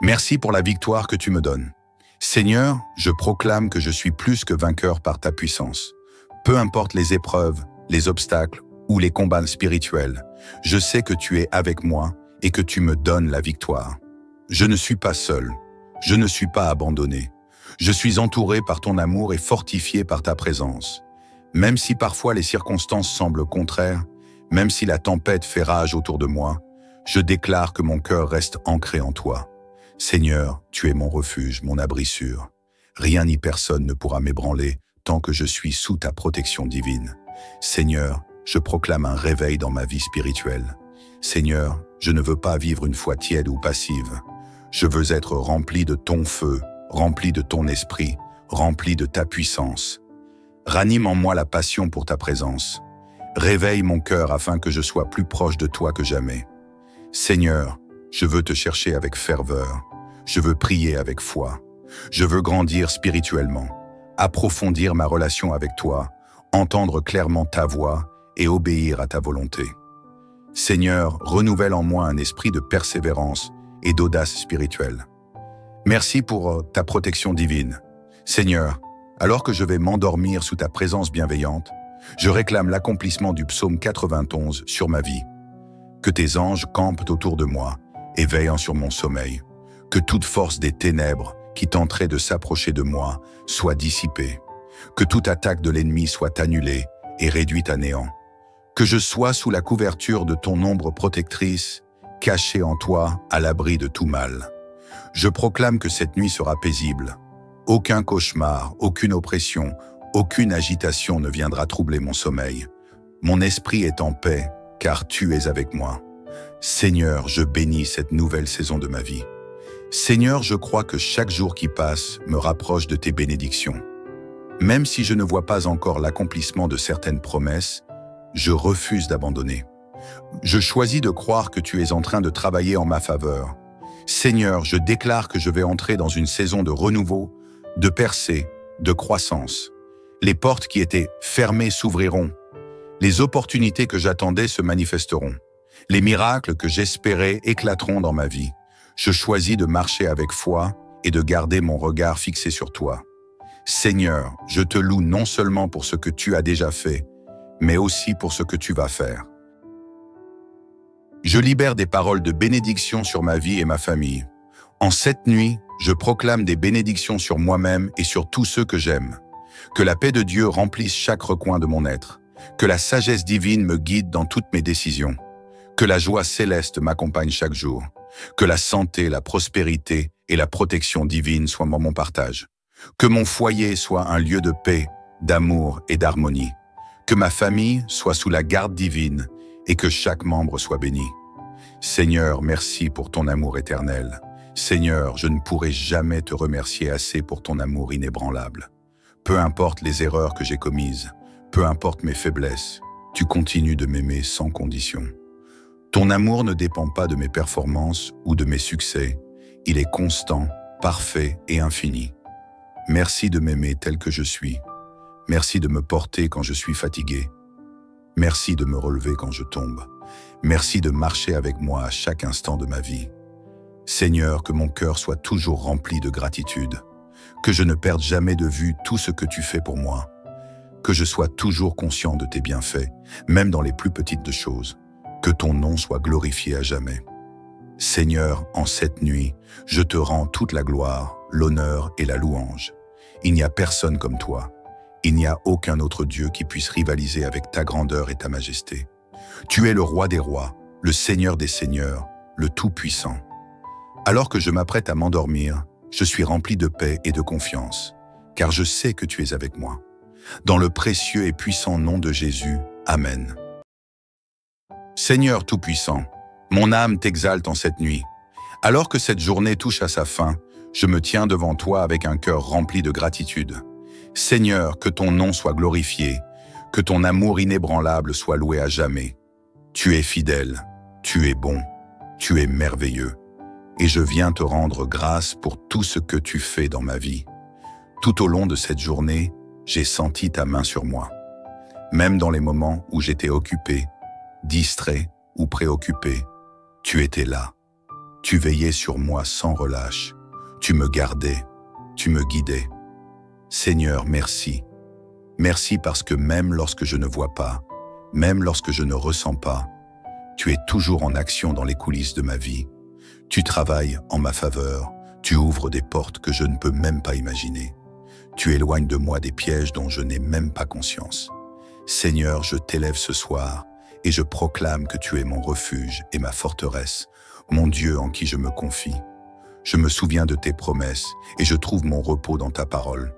Merci pour la victoire que tu me donnes. Seigneur, je proclame que je suis plus que vainqueur par ta puissance. Peu importe les épreuves, les obstacles ou les combats spirituels, je sais que tu es avec moi et que tu me donnes la victoire. Je ne suis pas seul, je ne suis pas abandonné. Je suis entouré par ton amour et fortifié par ta présence. Même si parfois les circonstances semblent contraires, même si la tempête fait rage autour de moi, je déclare que mon cœur reste ancré en toi. Seigneur, tu es mon refuge, mon abri sûr. Rien ni personne ne pourra m'ébranler tant que je suis sous ta protection divine. Seigneur, je proclame un réveil dans ma vie spirituelle. Seigneur, je ne veux pas vivre une foi tiède ou passive. Je veux être rempli de ton feu, rempli de ton esprit, rempli de ta puissance. Ranime en moi la passion pour ta présence. Réveille mon cœur afin que je sois plus proche de toi que jamais. Seigneur, je veux te chercher avec ferveur. Je veux prier avec foi. Je veux grandir spirituellement, approfondir ma relation avec toi, entendre clairement ta voix et obéir à ta volonté. Seigneur, renouvelle en moi un esprit de persévérance et d'audace spirituelle. Merci pour ta protection divine. Seigneur, alors que je vais m'endormir sous ta présence bienveillante, je réclame l'accomplissement du psaume 91 sur ma vie. Que tes anges campent autour de moi et veillent sur mon sommeil. Que toute force des ténèbres qui tenterait de s'approcher de moi soit dissipée. Que toute attaque de l'ennemi soit annulée et réduite à néant. Que je sois sous la couverture de ton ombre protectrice, caché en toi à l'abri de tout mal. Je proclame que cette nuit sera paisible. Aucun cauchemar, aucune oppression, aucune agitation ne viendra troubler mon sommeil. Mon esprit est en paix, car tu es avec moi. Seigneur, je bénis cette nouvelle saison de ma vie. Seigneur, je crois que chaque jour qui passe me rapproche de tes bénédictions. Même si je ne vois pas encore l'accomplissement de certaines promesses, je refuse d'abandonner. Je choisis de croire que tu es en train de travailler en ma faveur. Seigneur, je déclare que je vais entrer dans une saison de renouveau, de percée, de croissance. Les portes qui étaient fermées s'ouvriront. Les opportunités que j'attendais se manifesteront. Les miracles que j'espérais éclateront dans ma vie. Je choisis de marcher avec foi et de garder mon regard fixé sur toi. Seigneur, je te loue non seulement pour ce que tu as déjà fait, mais aussi pour ce que tu vas faire. Je libère des paroles de bénédiction sur ma vie et ma famille. En cette nuit, je proclame des bénédictions sur moi-même et sur tous ceux que j'aime. Que la paix de Dieu remplisse chaque recoin de mon être. Que la sagesse divine me guide dans toutes mes décisions. Que la joie céleste m'accompagne chaque jour. Que la santé, la prospérité et la protection divine soient mon partage. Que mon foyer soit un lieu de paix, d'amour et d'harmonie. Que ma famille soit sous la garde divine et que chaque membre soit béni. Seigneur, merci pour ton amour éternel. Seigneur, je ne pourrai jamais te remercier assez pour ton amour inébranlable. Peu importe les erreurs que j'ai commises, peu importe mes faiblesses, tu continues de m'aimer sans condition. Ton amour ne dépend pas de mes performances ou de mes succès. Il est constant, parfait et infini. Merci de m'aimer tel que je suis. Merci de me porter quand je suis fatigué. Merci de me relever quand je tombe. Merci de marcher avec moi à chaque instant de ma vie. Seigneur, que mon cœur soit toujours rempli de gratitude. Que je ne perde jamais de vue tout ce que tu fais pour moi. Que je sois toujours conscient de tes bienfaits, même dans les plus petites de choses. Que ton nom soit glorifié à jamais. Seigneur, en cette nuit, je te rends toute la gloire, l'honneur et la louange. Il n'y a personne comme toi. Il n'y a aucun autre Dieu qui puisse rivaliser avec ta grandeur et ta majesté. Tu es le roi des rois, le Seigneur des seigneurs, le Tout-Puissant. Alors que je m'apprête à m'endormir, je suis rempli de paix et de confiance, car je sais que tu es avec moi. Dans le précieux et puissant nom de Jésus, Amen. Seigneur Tout-Puissant, mon âme t'exalte en cette nuit. Alors que cette journée touche à sa fin, je me tiens devant toi avec un cœur rempli de gratitude. Seigneur, que ton nom soit glorifié, que ton amour inébranlable soit loué à jamais. Tu es fidèle, tu es bon, tu es merveilleux, et je viens te rendre grâce pour tout ce que tu fais dans ma vie. Tout au long de cette journée, j'ai senti ta main sur moi. Même dans les moments où j'étais occupé, distrait ou préoccupé, tu étais là. Tu veillais sur moi sans relâche. Tu me gardais, tu me guidais. Seigneur, merci. Merci parce que même lorsque je ne vois pas, même lorsque je ne ressens pas, tu es toujours en action dans les coulisses de ma vie. Tu travailles en ma faveur, tu ouvres des portes que je ne peux même pas imaginer. Tu éloignes de moi des pièges dont je n'ai même pas conscience. Seigneur, je t'élève ce soir et je proclame que tu es mon refuge et ma forteresse, mon Dieu en qui je me confie. Je me souviens de tes promesses et je trouve mon repos dans ta parole.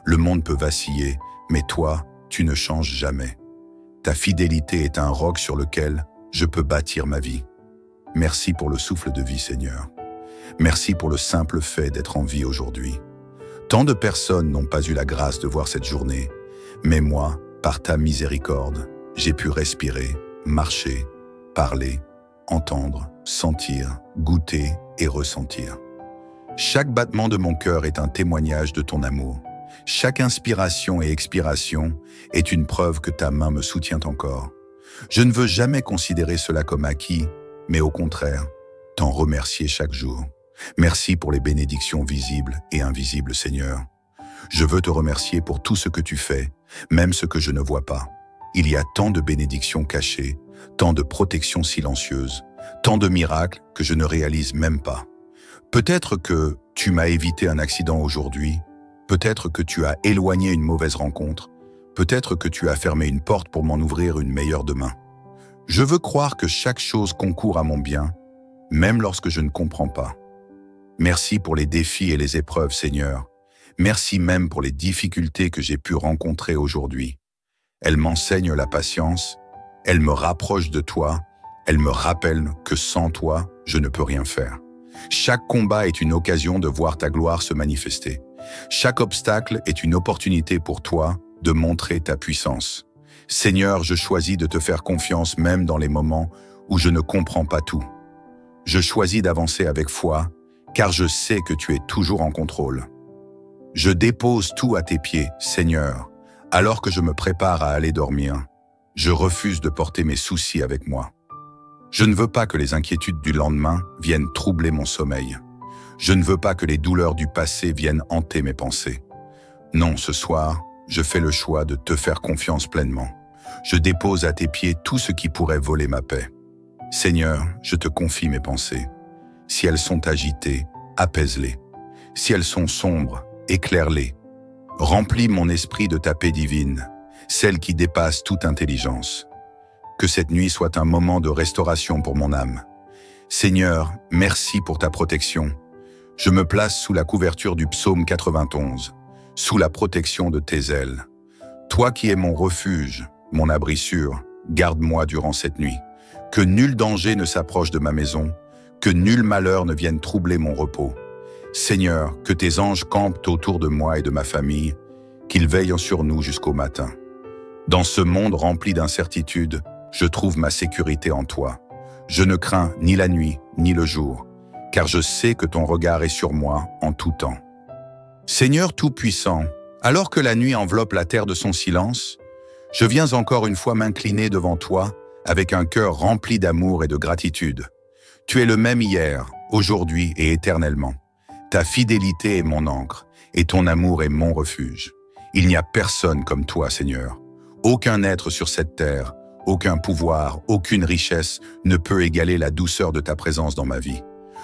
Le monde peut vaciller, mais toi, tu ne changes jamais. Ta fidélité est un roc sur lequel je peux bâtir ma vie. Merci pour le souffle de vie, Seigneur. Merci pour le simple fait d'être en vie aujourd'hui. Tant de personnes n'ont pas eu la grâce de voir cette journée, mais moi, par ta miséricorde, j'ai pu respirer, marcher, parler, entendre, sentir, goûter et ressentir. Chaque battement de mon cœur est un témoignage de ton amour. Chaque inspiration et expiration est une preuve que ta main me soutient encore. Je ne veux jamais considérer cela comme acquis, mais au contraire, t'en remercier chaque jour. Merci pour les bénédictions visibles et invisibles, Seigneur. Je veux te remercier pour tout ce que tu fais, même ce que je ne vois pas. Il y a tant de bénédictions cachées, tant de protections silencieuses, tant de miracles que je ne réalise même pas. Peut-être que tu m'as évité un accident aujourd'hui, peut-être que tu as éloigné une mauvaise rencontre, peut-être que tu as fermé une porte pour m'en ouvrir une meilleure demain. Je veux croire que chaque chose concourt à mon bien, même lorsque je ne comprends pas. Merci pour les défis et les épreuves, Seigneur. Merci même pour les difficultés que j'ai pu rencontrer aujourd'hui. Elles m'enseignent la patience, elles me rapprochent de toi, elles me rappellent que sans toi, je ne peux rien faire. Chaque combat est une occasion de voir ta gloire se manifester. Chaque obstacle est une opportunité pour toi de montrer ta puissance. Seigneur, je choisis de te faire confiance même dans les moments où je ne comprends pas tout. Je choisis d'avancer avec foi, car je sais que tu es toujours en contrôle. Je dépose tout à tes pieds, Seigneur, alors que je me prépare à aller dormir. Je refuse de porter mes soucis avec moi. Je ne veux pas que les inquiétudes du lendemain viennent troubler mon sommeil. Je ne veux pas que les douleurs du passé viennent hanter mes pensées. Non, ce soir, je fais le choix de te faire confiance pleinement. Je dépose à tes pieds tout ce qui pourrait voler ma paix. Seigneur, je te confie mes pensées. Si elles sont agitées, apaise-les. Si elles sont sombres, éclaire-les. Remplis mon esprit de ta paix divine, celle qui dépasse toute intelligence. Que cette nuit soit un moment de restauration pour mon âme. Seigneur, merci pour ta protection. Je me place sous la couverture du psaume 91, sous la protection de tes ailes. Toi qui es mon refuge, mon abri sûr, garde-moi durant cette nuit. Que nul danger ne s'approche de ma maison, que nul malheur ne vienne troubler mon repos. Seigneur, que tes anges campent autour de moi et de ma famille, qu'ils veillent sur nous jusqu'au matin. Dans ce monde rempli d'incertitudes, je trouve ma sécurité en toi. Je ne crains ni la nuit, ni le jour, car je sais que ton regard est sur moi en tout temps. Seigneur Tout-Puissant, alors que la nuit enveloppe la terre de son silence, je viens encore une fois m'incliner devant toi avec un cœur rempli d'amour et de gratitude. Tu es le même hier, aujourd'hui et éternellement. Ta fidélité est mon ancre, et ton amour est mon refuge. Il n'y a personne comme toi, Seigneur. Aucun être sur cette terre, aucun pouvoir, aucune richesse ne peut égaler la douceur de ta présence dans ma vie.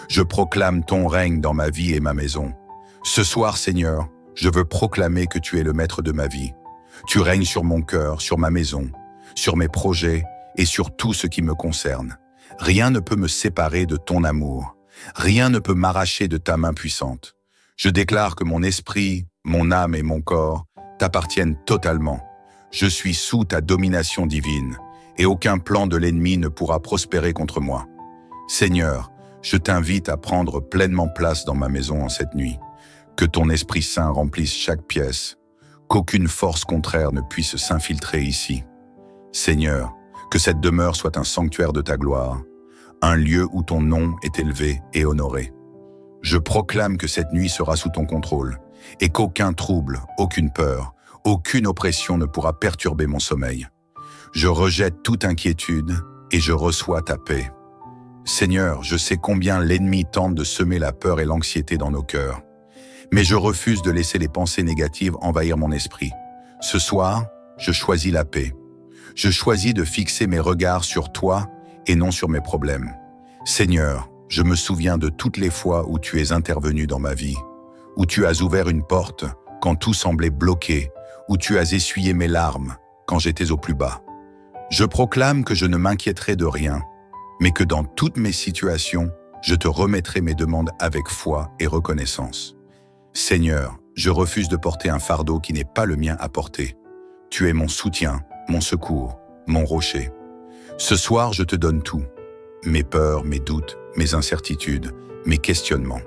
Je proclame ton règne dans ma vie et ma maison. Ce soir, Seigneur, je veux proclamer que tu es le maître de ma vie. Tu règnes sur mon cœur, sur ma maison, sur mes projets et sur tout ce qui me concerne. Rien ne peut me séparer de ton amour. Rien ne peut m'arracher de ta main puissante. Je déclare que mon esprit, mon âme et mon corps t'appartiennent totalement. Je suis sous ta domination divine, et aucun plan de l'ennemi ne pourra prospérer contre moi. Seigneur, je t'invite à prendre pleinement place dans ma maison en cette nuit. Que ton Esprit Saint remplisse chaque pièce, qu'aucune force contraire ne puisse s'infiltrer ici. Seigneur, que cette demeure soit un sanctuaire de ta gloire, un lieu où ton nom est élevé et honoré. Je proclame que cette nuit sera sous ton contrôle, et qu'aucun trouble, aucune peur, aucune oppression ne pourra perturber mon sommeil. Je rejette toute inquiétude et je reçois ta paix. Seigneur, je sais combien l'ennemi tente de semer la peur et l'anxiété dans nos cœurs. Mais je refuse de laisser les pensées négatives envahir mon esprit. Ce soir, je choisis la paix. Je choisis de fixer mes regards sur toi et non sur mes problèmes. Seigneur, je me souviens de toutes les fois où tu es intervenu dans ma vie, où tu as ouvert une porte quand tout semblait bloqué, où tu as essuyé mes larmes quand j'étais au plus bas. Je proclame que je ne m'inquiéterai de rien, mais que dans toutes mes situations, je te remettrai mes demandes avec foi et reconnaissance. Seigneur, je refuse de porter un fardeau qui n'est pas le mien à porter. Tu es mon soutien, mon secours, mon rocher. Ce soir, je te donne tout. Mes peurs, mes doutes, mes incertitudes, mes questionnements.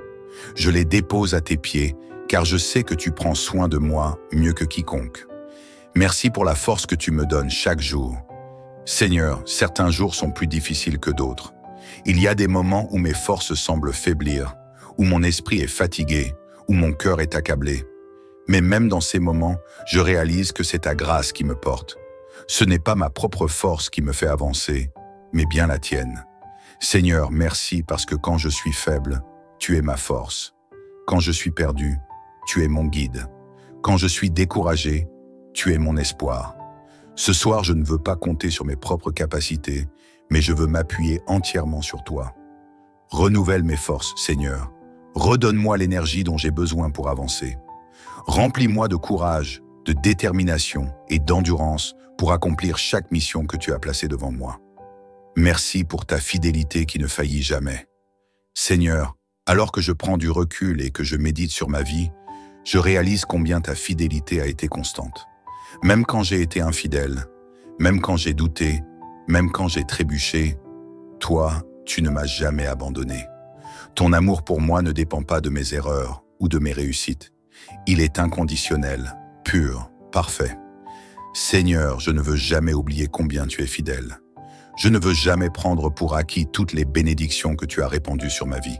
Je les dépose à tes pieds, car je sais que tu prends soin de moi mieux que quiconque. Merci pour la force que tu me donnes chaque jour. Seigneur, certains jours sont plus difficiles que d'autres. Il y a des moments où mes forces semblent faiblir, où mon esprit est fatigué, où mon cœur est accablé. Mais même dans ces moments, je réalise que c'est ta grâce qui me porte. Ce n'est pas ma propre force qui me fait avancer, mais bien la tienne. Seigneur, merci parce que quand je suis faible, tu es ma force. Quand je suis perdu, tu es mon guide. Quand je suis découragé, tu es mon espoir. Ce soir, je ne veux pas compter sur mes propres capacités, mais je veux m'appuyer entièrement sur toi. Renouvelle mes forces, Seigneur. Redonne-moi l'énergie dont j'ai besoin pour avancer. Remplis-moi de courage, de détermination et d'endurance pour accomplir chaque mission que tu as placée devant moi. Merci pour ta fidélité qui ne faillit jamais. Seigneur, alors que je prends du recul et que je médite sur ma vie, je réalise combien ta fidélité a été constante. Même quand j'ai été infidèle, même quand j'ai douté, même quand j'ai trébuché, toi, tu ne m'as jamais abandonné. Ton amour pour moi ne dépend pas de mes erreurs ou de mes réussites. Il est inconditionnel, pur, parfait. Seigneur, je ne veux jamais oublier combien tu es fidèle. Je ne veux jamais prendre pour acquis toutes les bénédictions que tu as répandues sur ma vie.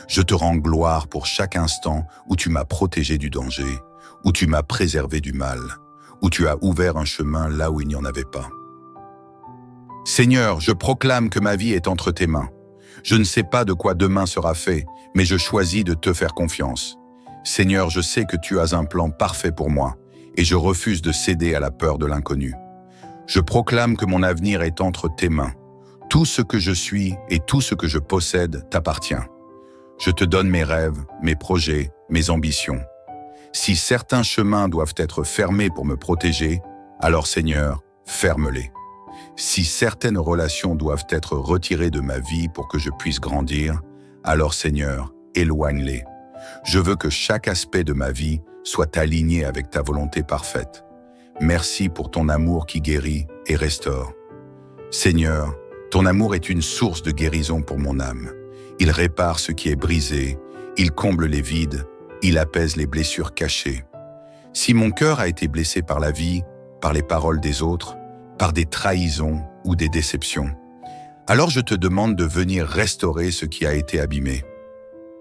Je te rends gloire pour chaque instant où tu m'as protégé du danger, où tu m'as préservé du mal, où tu as ouvert un chemin là où il n'y en avait pas. Seigneur, je proclame que ma vie est entre tes mains. Je ne sais pas de quoi demain sera fait, mais je choisis de te faire confiance. Seigneur, je sais que tu as un plan parfait pour moi, et je refuse de céder à la peur de l'inconnu. Je proclame que mon avenir est entre tes mains. Tout ce que je suis et tout ce que je possède t'appartient. Je te donne mes rêves, mes projets, mes ambitions. Si certains chemins doivent être fermés pour me protéger, alors Seigneur, ferme-les. Si certaines relations doivent être retirées de ma vie pour que je puisse grandir, alors Seigneur, éloigne-les. Je veux que chaque aspect de ma vie soit aligné avec ta volonté parfaite. Merci pour ton amour qui guérit et restaure. Seigneur, ton amour est une source de guérison pour mon âme. Il répare ce qui est brisé, il comble les vides, il apaise les blessures cachées. Si mon cœur a été blessé par la vie, par les paroles des autres, par des trahisons ou des déceptions, alors je te demande de venir restaurer ce qui a été abîmé.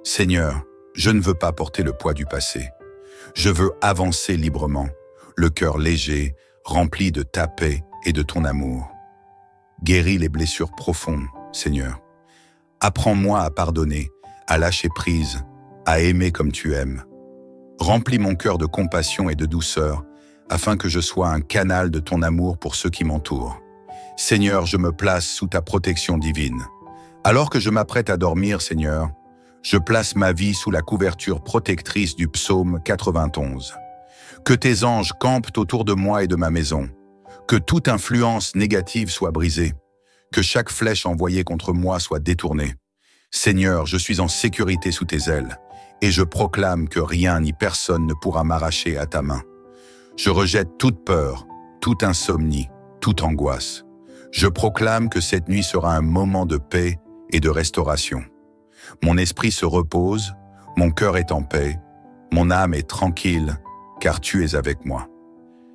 Seigneur, je ne veux pas porter le poids du passé. Je veux avancer librement, le cœur léger, rempli de ta paix et de ton amour. Guéris les blessures profondes, Seigneur. Apprends-moi à pardonner, à lâcher prise, à aimer comme tu aimes. Remplis mon cœur de compassion et de douceur, afin que je sois un canal de ton amour pour ceux qui m'entourent. Seigneur, je me place sous ta protection divine. Alors que je m'apprête à dormir, Seigneur, je place ma vie sous la couverture protectrice du psaume 91. Que tes anges campent autour de moi et de ma maison. Que toute influence négative soit brisée. Que chaque flèche envoyée contre moi soit détournée. Seigneur, je suis en sécurité sous tes ailes, et je proclame que rien ni personne ne pourra m'arracher à ta main. Je rejette toute peur, toute insomnie, toute angoisse. Je proclame que cette nuit sera un moment de paix et de restauration. Mon esprit se repose, mon cœur est en paix, mon âme est tranquille, car tu es avec moi.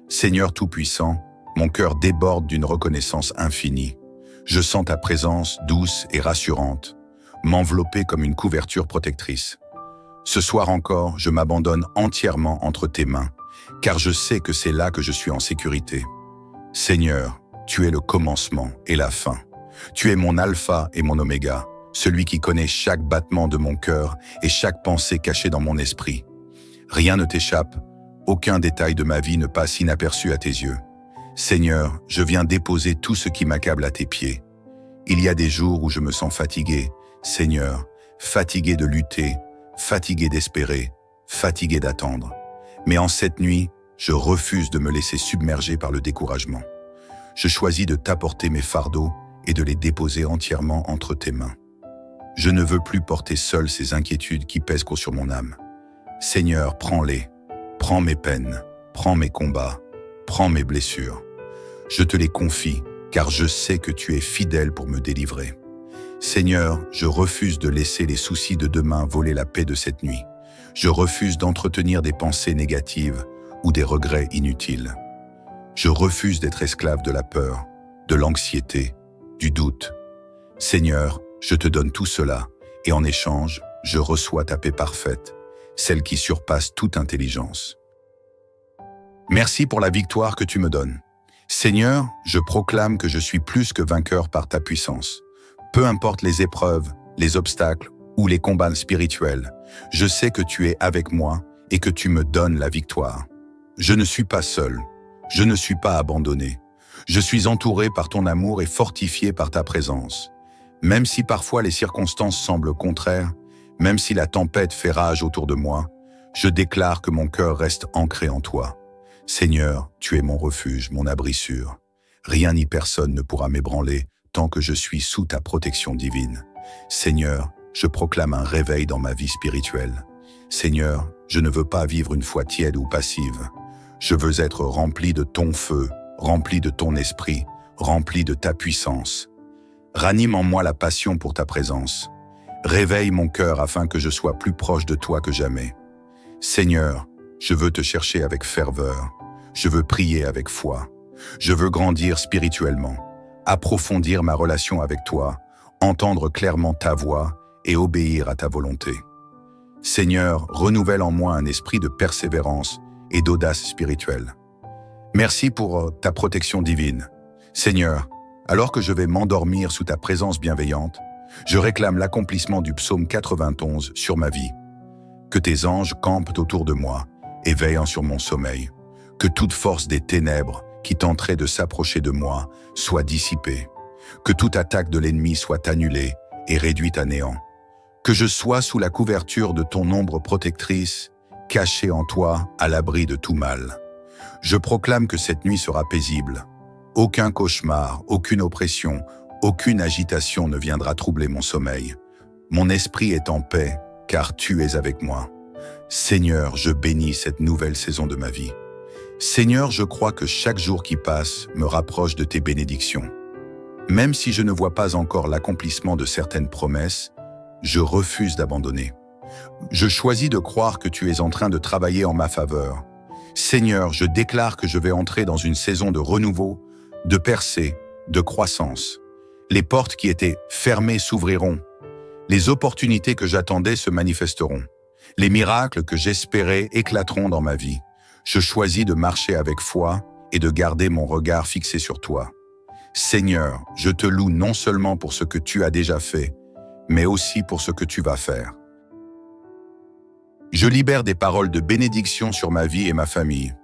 Seigneur Tout-Puissant, mon cœur déborde d'une reconnaissance infinie. Je sens ta présence douce et rassurante, m'envelopper comme une couverture protectrice. Ce soir encore, je m'abandonne entièrement entre tes mains, car je sais que c'est là que je suis en sécurité. Seigneur, tu es le commencement et la fin. Tu es mon alpha et mon oméga, celui qui connaît chaque battement de mon cœur et chaque pensée cachée dans mon esprit. Rien ne t'échappe, aucun détail de ma vie ne passe inaperçu à tes yeux. Seigneur, je viens déposer tout ce qui m'accable à tes pieds. Il y a des jours où je me sens fatigué, Seigneur, fatigué de lutter, fatigué d'espérer, fatigué d'attendre. Mais en cette nuit, je refuse de me laisser submerger par le découragement. Je choisis de t'apporter mes fardeaux et de les déposer entièrement entre tes mains. Je ne veux plus porter seul ces inquiétudes qui pèsent sur mon âme. Seigneur, prends-les, prends mes peines, prends mes combats, prends mes blessures. Je te les confie, car je sais que tu es fidèle pour me délivrer. Seigneur, je refuse de laisser les soucis de demain voler la paix de cette nuit. Je refuse d'entretenir des pensées négatives ou des regrets inutiles. Je refuse d'être esclave de la peur, de l'anxiété, du doute. Seigneur, je te donne tout cela, et en échange, je reçois ta paix parfaite, celle qui surpasse toute intelligence. Merci pour la victoire que tu me donnes. Seigneur, je proclame que je suis plus que vainqueur par ta puissance. Peu importe les épreuves, les obstacles ou les combats spirituels, je sais que tu es avec moi et que tu me donnes la victoire. Je ne suis pas seul, je ne suis pas abandonné. Je suis entouré par ton amour et fortifié par ta présence. Même si parfois les circonstances semblent contraires, même si la tempête fait rage autour de moi, je déclare que mon cœur reste ancré en toi. Seigneur, tu es mon refuge, mon abri sûr. Rien ni personne ne pourra m'ébranler tant que je suis sous ta protection divine. Seigneur, je proclame un réveil dans ma vie spirituelle. Seigneur, je ne veux pas vivre une foi tiède ou passive. Je veux être rempli de ton feu, rempli de ton esprit, rempli de ta puissance. Ranime en moi la passion pour ta présence. Réveille mon cœur afin que je sois plus proche de toi que jamais. Seigneur, je veux te chercher avec ferveur. Je veux prier avec foi. Je veux grandir spirituellement. approfondir ma relation avec toi, entendre clairement ta voix et obéir à ta volonté. Seigneur, renouvelle en moi un esprit de persévérance et d'audace spirituelle. Merci pour ta protection divine. Seigneur, alors que je vais m'endormir sous ta présence bienveillante, je réclame l'accomplissement du psaume 91 sur ma vie. Que tes anges campent autour de moi et veillant sur mon sommeil. Que toute force des ténèbres qui tenterait de s'approcher de moi soit dissipée. Que toute attaque de l'ennemi soit annulée et réduite à néant. Que je sois sous la couverture de ton ombre protectrice, caché en toi à l'abri de tout mal. Je proclame que cette nuit sera paisible. Aucun cauchemar, aucune oppression, aucune agitation ne viendra troubler mon sommeil. Mon esprit est en paix, car tu es avec moi. Seigneur, je bénis cette nouvelle saison de ma vie. Seigneur, je crois que chaque jour qui passe me rapproche de tes bénédictions. Même si je ne vois pas encore l'accomplissement de certaines promesses, je refuse d'abandonner. Je choisis de croire que tu es en train de travailler en ma faveur. Seigneur, je déclare que je vais entrer dans une saison de renouveau, de percée, de croissance. Les portes qui étaient fermées s'ouvriront. Les opportunités que j'attendais se manifesteront. Les miracles que j'espérais éclateront dans ma vie. Je choisis de marcher avec foi et de garder mon regard fixé sur toi. Seigneur, je te loue non seulement pour ce que tu as déjà fait, mais aussi pour ce que tu vas faire. Je libère des paroles de bénédiction sur ma vie et ma famille.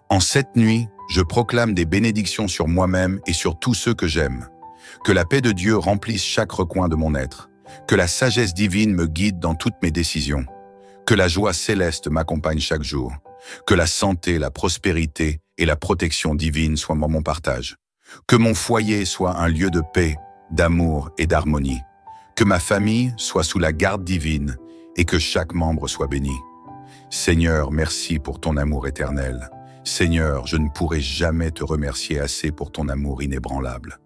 En cette nuit, je proclame des bénédictions sur moi-même et sur tous ceux que j'aime. Que la paix de Dieu remplisse chaque recoin de mon être. Que la sagesse divine me guide dans toutes mes décisions. Que la joie céleste m'accompagne chaque jour. Que la santé, la prospérité et la protection divine soient mon partage. Que mon foyer soit un lieu de paix, d'amour et d'harmonie. Que ma famille soit sous la garde divine et que chaque membre soit béni. Seigneur, merci pour ton amour éternel. Seigneur, je ne pourrai jamais te remercier assez pour ton amour inébranlable.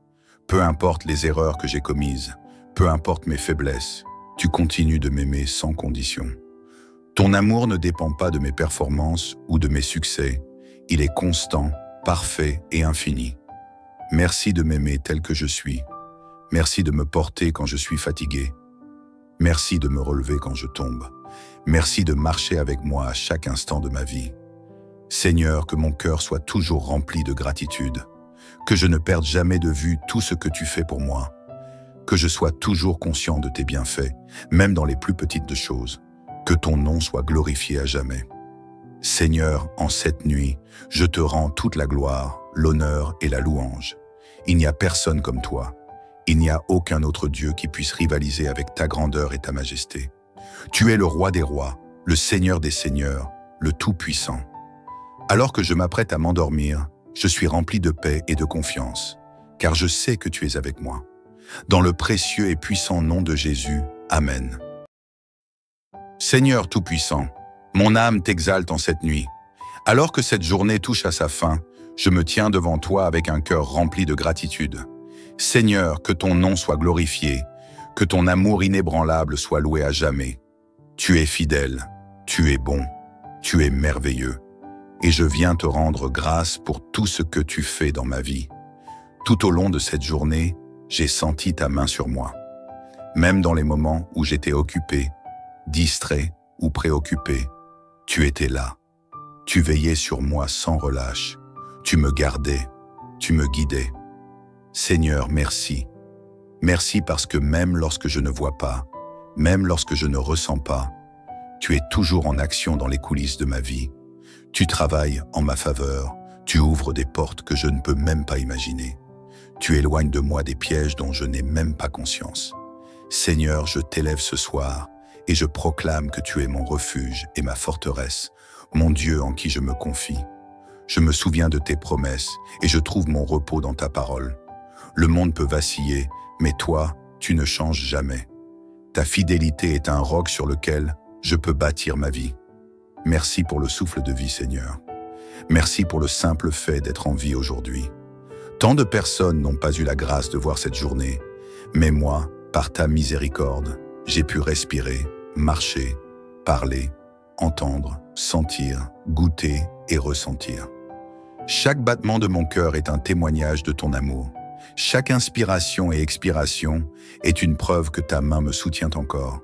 Peu importe les erreurs que j'ai commises, peu importe mes faiblesses, tu continues de m'aimer sans condition. Ton amour ne dépend pas de mes performances ou de mes succès. Il est constant, parfait et infini. Merci de m'aimer tel que je suis. Merci de me porter quand je suis fatigué. Merci de me relever quand je tombe. Merci de marcher avec moi à chaque instant de ma vie. Seigneur, que mon cœur soit toujours rempli de gratitude. Que je ne perde jamais de vue tout ce que tu fais pour moi. Que je sois toujours conscient de tes bienfaits, même dans les plus petites de choses. Que ton nom soit glorifié à jamais. Seigneur, en cette nuit, je te rends toute la gloire, l'honneur et la louange. Il n'y a personne comme toi. Il n'y a aucun autre Dieu qui puisse rivaliser avec ta grandeur et ta majesté. Tu es le roi des rois, le Seigneur des seigneurs, le Tout-Puissant. Alors que je m'apprête à m'endormir, je suis rempli de paix et de confiance, car je sais que tu es avec moi. Dans le précieux et puissant nom de Jésus, Amen. Seigneur Tout-Puissant, mon âme t'exalte en cette nuit. Alors que cette journée touche à sa fin, je me tiens devant toi avec un cœur rempli de gratitude. Seigneur, que ton nom soit glorifié, que ton amour inébranlable soit loué à jamais. Tu es fidèle, tu es bon, tu es merveilleux, et je viens te rendre grâce pour tout ce que tu fais dans ma vie. Tout au long de cette journée, j'ai senti ta main sur moi. Même dans les moments où j'étais occupé, distrait ou préoccupé, tu étais là. Tu veillais sur moi sans relâche. Tu me gardais, tu me guidais. Seigneur, merci. Merci parce que même lorsque je ne vois pas, même lorsque je ne ressens pas, tu es toujours en action dans les coulisses de ma vie. Tu travailles en ma faveur, tu ouvres des portes que je ne peux même pas imaginer. Tu éloignes de moi des pièges dont je n'ai même pas conscience. Seigneur, je t'élève ce soir et je proclame que tu es mon refuge et ma forteresse, mon Dieu en qui je me confie. Je me souviens de tes promesses et je trouve mon repos dans ta parole. Le monde peut vaciller, mais toi, tu ne changes jamais. Ta fidélité est un roc sur lequel je peux bâtir ma vie. Merci pour le souffle de vie, Seigneur. Merci pour le simple fait d'être en vie aujourd'hui. Tant de personnes n'ont pas eu la grâce de voir cette journée, mais moi, par ta miséricorde, j'ai pu respirer, marcher, parler, entendre, sentir, goûter et ressentir. Chaque battement de mon cœur est un témoignage de ton amour. Chaque inspiration et expiration est une preuve que ta main me soutient encore.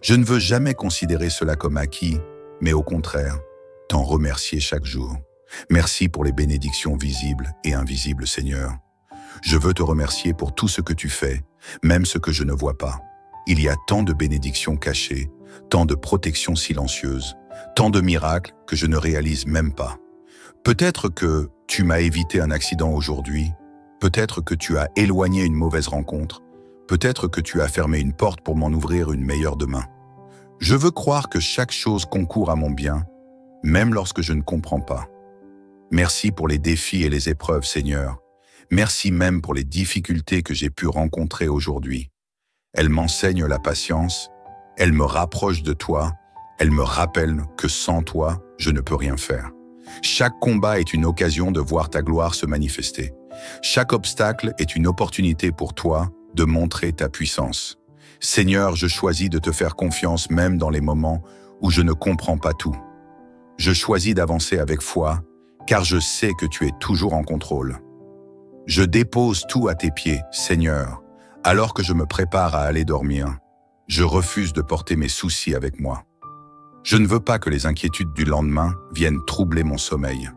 Je ne veux jamais considérer cela comme acquis, mais au contraire, t'en remercier chaque jour. Merci pour les bénédictions visibles et invisibles, Seigneur. Je veux te remercier pour tout ce que tu fais, même ce que je ne vois pas. Il y a tant de bénédictions cachées, tant de protections silencieuses, tant de miracles que je ne réalise même pas. Peut-être que tu m'as évité un accident aujourd'hui, peut-être que tu as éloigné une mauvaise rencontre, peut-être que tu as fermé une porte pour m'en ouvrir une meilleure demain. Je veux croire que chaque chose concourt à mon bien, même lorsque je ne comprends pas. Merci pour les défis et les épreuves, Seigneur. Merci même pour les difficultés que j'ai pu rencontrer aujourd'hui. Elles m'enseignent la patience, elles me rapprochent de toi, elles me rappellent que sans toi, je ne peux rien faire. Chaque combat est une occasion de voir ta gloire se manifester. Chaque obstacle est une opportunité pour toi de montrer ta puissance. Seigneur, je choisis de te faire confiance même dans les moments où je ne comprends pas tout. Je choisis d'avancer avec foi, car je sais que tu es toujours en contrôle. Je dépose tout à tes pieds, Seigneur, alors que je me prépare à aller dormir. Je refuse de porter mes soucis avec moi. Je ne veux pas que les inquiétudes du lendemain viennent troubler mon sommeil.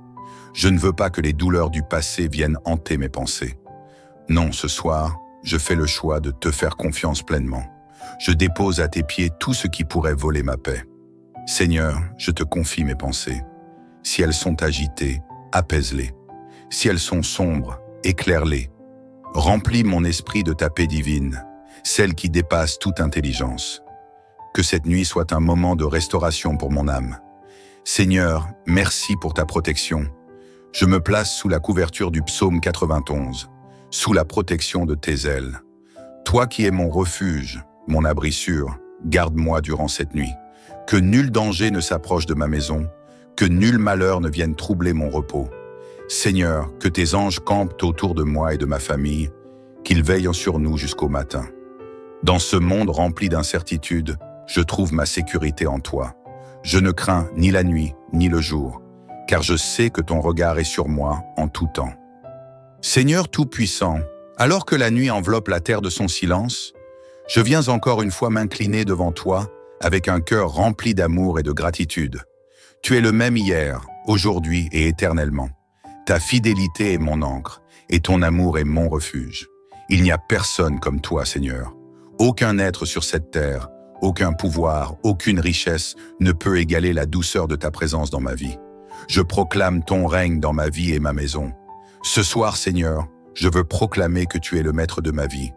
Je ne veux pas que les douleurs du passé viennent hanter mes pensées. Non, ce soir, je fais le choix de te faire confiance pleinement. Je dépose à tes pieds tout ce qui pourrait voler ma paix. Seigneur, je te confie mes pensées. Si elles sont agitées, apaise-les. Si elles sont sombres, éclaire-les. Remplis mon esprit de ta paix divine, celle qui dépasse toute intelligence. Que cette nuit soit un moment de restauration pour mon âme. Seigneur, merci pour ta protection. Je me place sous la couverture du psaume 91, sous la protection de tes ailes. Toi qui es mon refuge, mon abri sûr, garde-moi durant cette nuit. Que nul danger ne s'approche de ma maison, que nul malheur ne vienne troubler mon repos. Seigneur, que tes anges campent autour de moi et de ma famille, qu'ils veillent sur nous jusqu'au matin. Dans ce monde rempli d'incertitudes, je trouve ma sécurité en toi. Je ne crains ni la nuit, ni le jour, car je sais que ton regard est sur moi en tout temps. Seigneur Tout-Puissant, alors que la nuit enveloppe la terre de son silence, je viens encore une fois m'incliner devant toi avec un cœur rempli d'amour et de gratitude. Tu es le même hier, aujourd'hui et éternellement. Ta fidélité est mon ancre, et ton amour est mon refuge. Il n'y a personne comme toi, Seigneur. Aucun être sur cette terre, aucun pouvoir, aucune richesse ne peut égaler la douceur de ta présence dans ma vie. Je proclame ton règne dans ma vie et ma maison. Ce soir, Seigneur, je veux proclamer que tu es le maître de ma vie.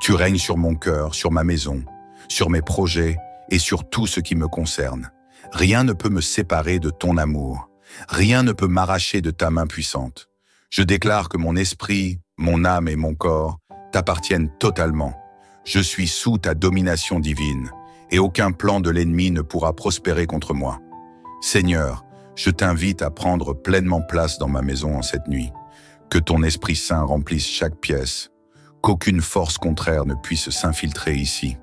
Tu règnes sur mon cœur, sur ma maison, sur mes projets et sur tout ce qui me concerne. Rien ne peut me séparer de ton amour. Rien ne peut m'arracher de ta main puissante. Je déclare que mon esprit, mon âme et mon corps t'appartiennent totalement. Je suis sous ta domination divine, et aucun plan de l'ennemi ne pourra prospérer contre moi. Seigneur, je t'invite à prendre pleinement place dans ma maison en cette nuit. Que ton Esprit Saint remplisse chaque pièce, qu'aucune force contraire ne puisse s'infiltrer ici.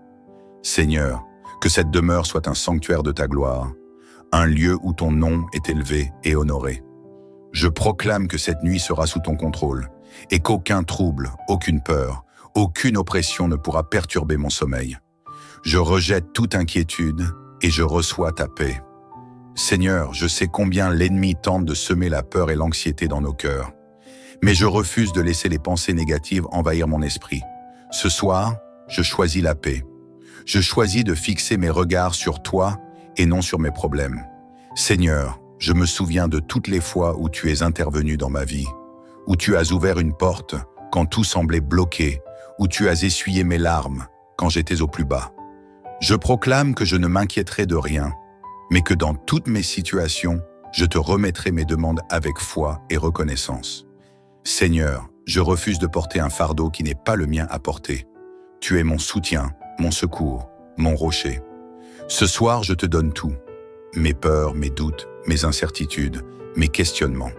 Seigneur, que cette demeure soit un sanctuaire de ta gloire, un lieu où ton nom est élevé et honoré. Je proclame que cette nuit sera sous ton contrôle, et qu'aucun trouble, aucune peur, aucune oppression ne pourra perturber mon sommeil. Je rejette toute inquiétude et je reçois ta paix. Seigneur, je sais combien l'ennemi tente de semer la peur et l'anxiété dans nos cœurs, mais je refuse de laisser les pensées négatives envahir mon esprit. Ce soir, je choisis la paix. Je choisis de fixer mes regards sur toi et non sur mes problèmes. Seigneur, je me souviens de toutes les fois où tu es intervenu dans ma vie, où tu as ouvert une porte quand tout semblait bloqué, où tu as essuyé mes larmes quand j'étais au plus bas. Je proclame que je ne m'inquiéterai de rien, mais que dans toutes mes situations, je te remettrai mes demandes avec foi et reconnaissance. Seigneur, je refuse de porter un fardeau qui n'est pas le mien à porter. Tu es mon soutien, mon secours, mon rocher. Ce soir, je te donne tout. Mes peurs, mes doutes, mes incertitudes, mes questionnements.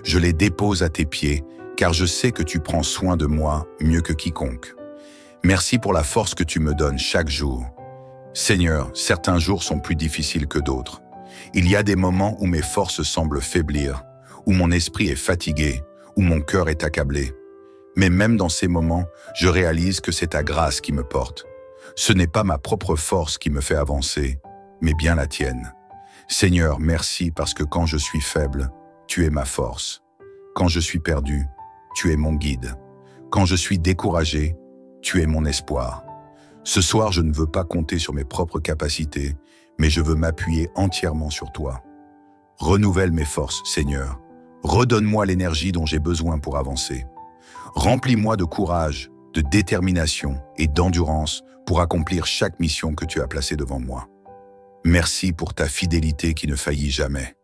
Je les dépose à tes pieds, car je sais que tu prends soin de moi mieux que quiconque. Merci pour la force que tu me donnes chaque jour. Seigneur, certains jours sont plus difficiles que d'autres. Il y a des moments où mes forces semblent faiblir, où mon esprit est fatigué, où mon cœur est accablé. Mais même dans ces moments, je réalise que c'est ta grâce qui me porte. Ce n'est pas ma propre force qui me fait avancer, mais bien la tienne. Seigneur, merci parce que quand je suis faible, tu es ma force. Quand je suis perdu, tu es mon guide. Quand je suis découragé, tu es mon espoir. Ce soir, je ne veux pas compter sur mes propres capacités, mais je veux m'appuyer entièrement sur toi. Renouvelle mes forces, Seigneur. Redonne-moi l'énergie dont j'ai besoin pour avancer. Remplis-moi de courage, de détermination et d'endurance pour accomplir chaque mission que tu as placée devant moi. Merci pour ta fidélité qui ne faillit jamais.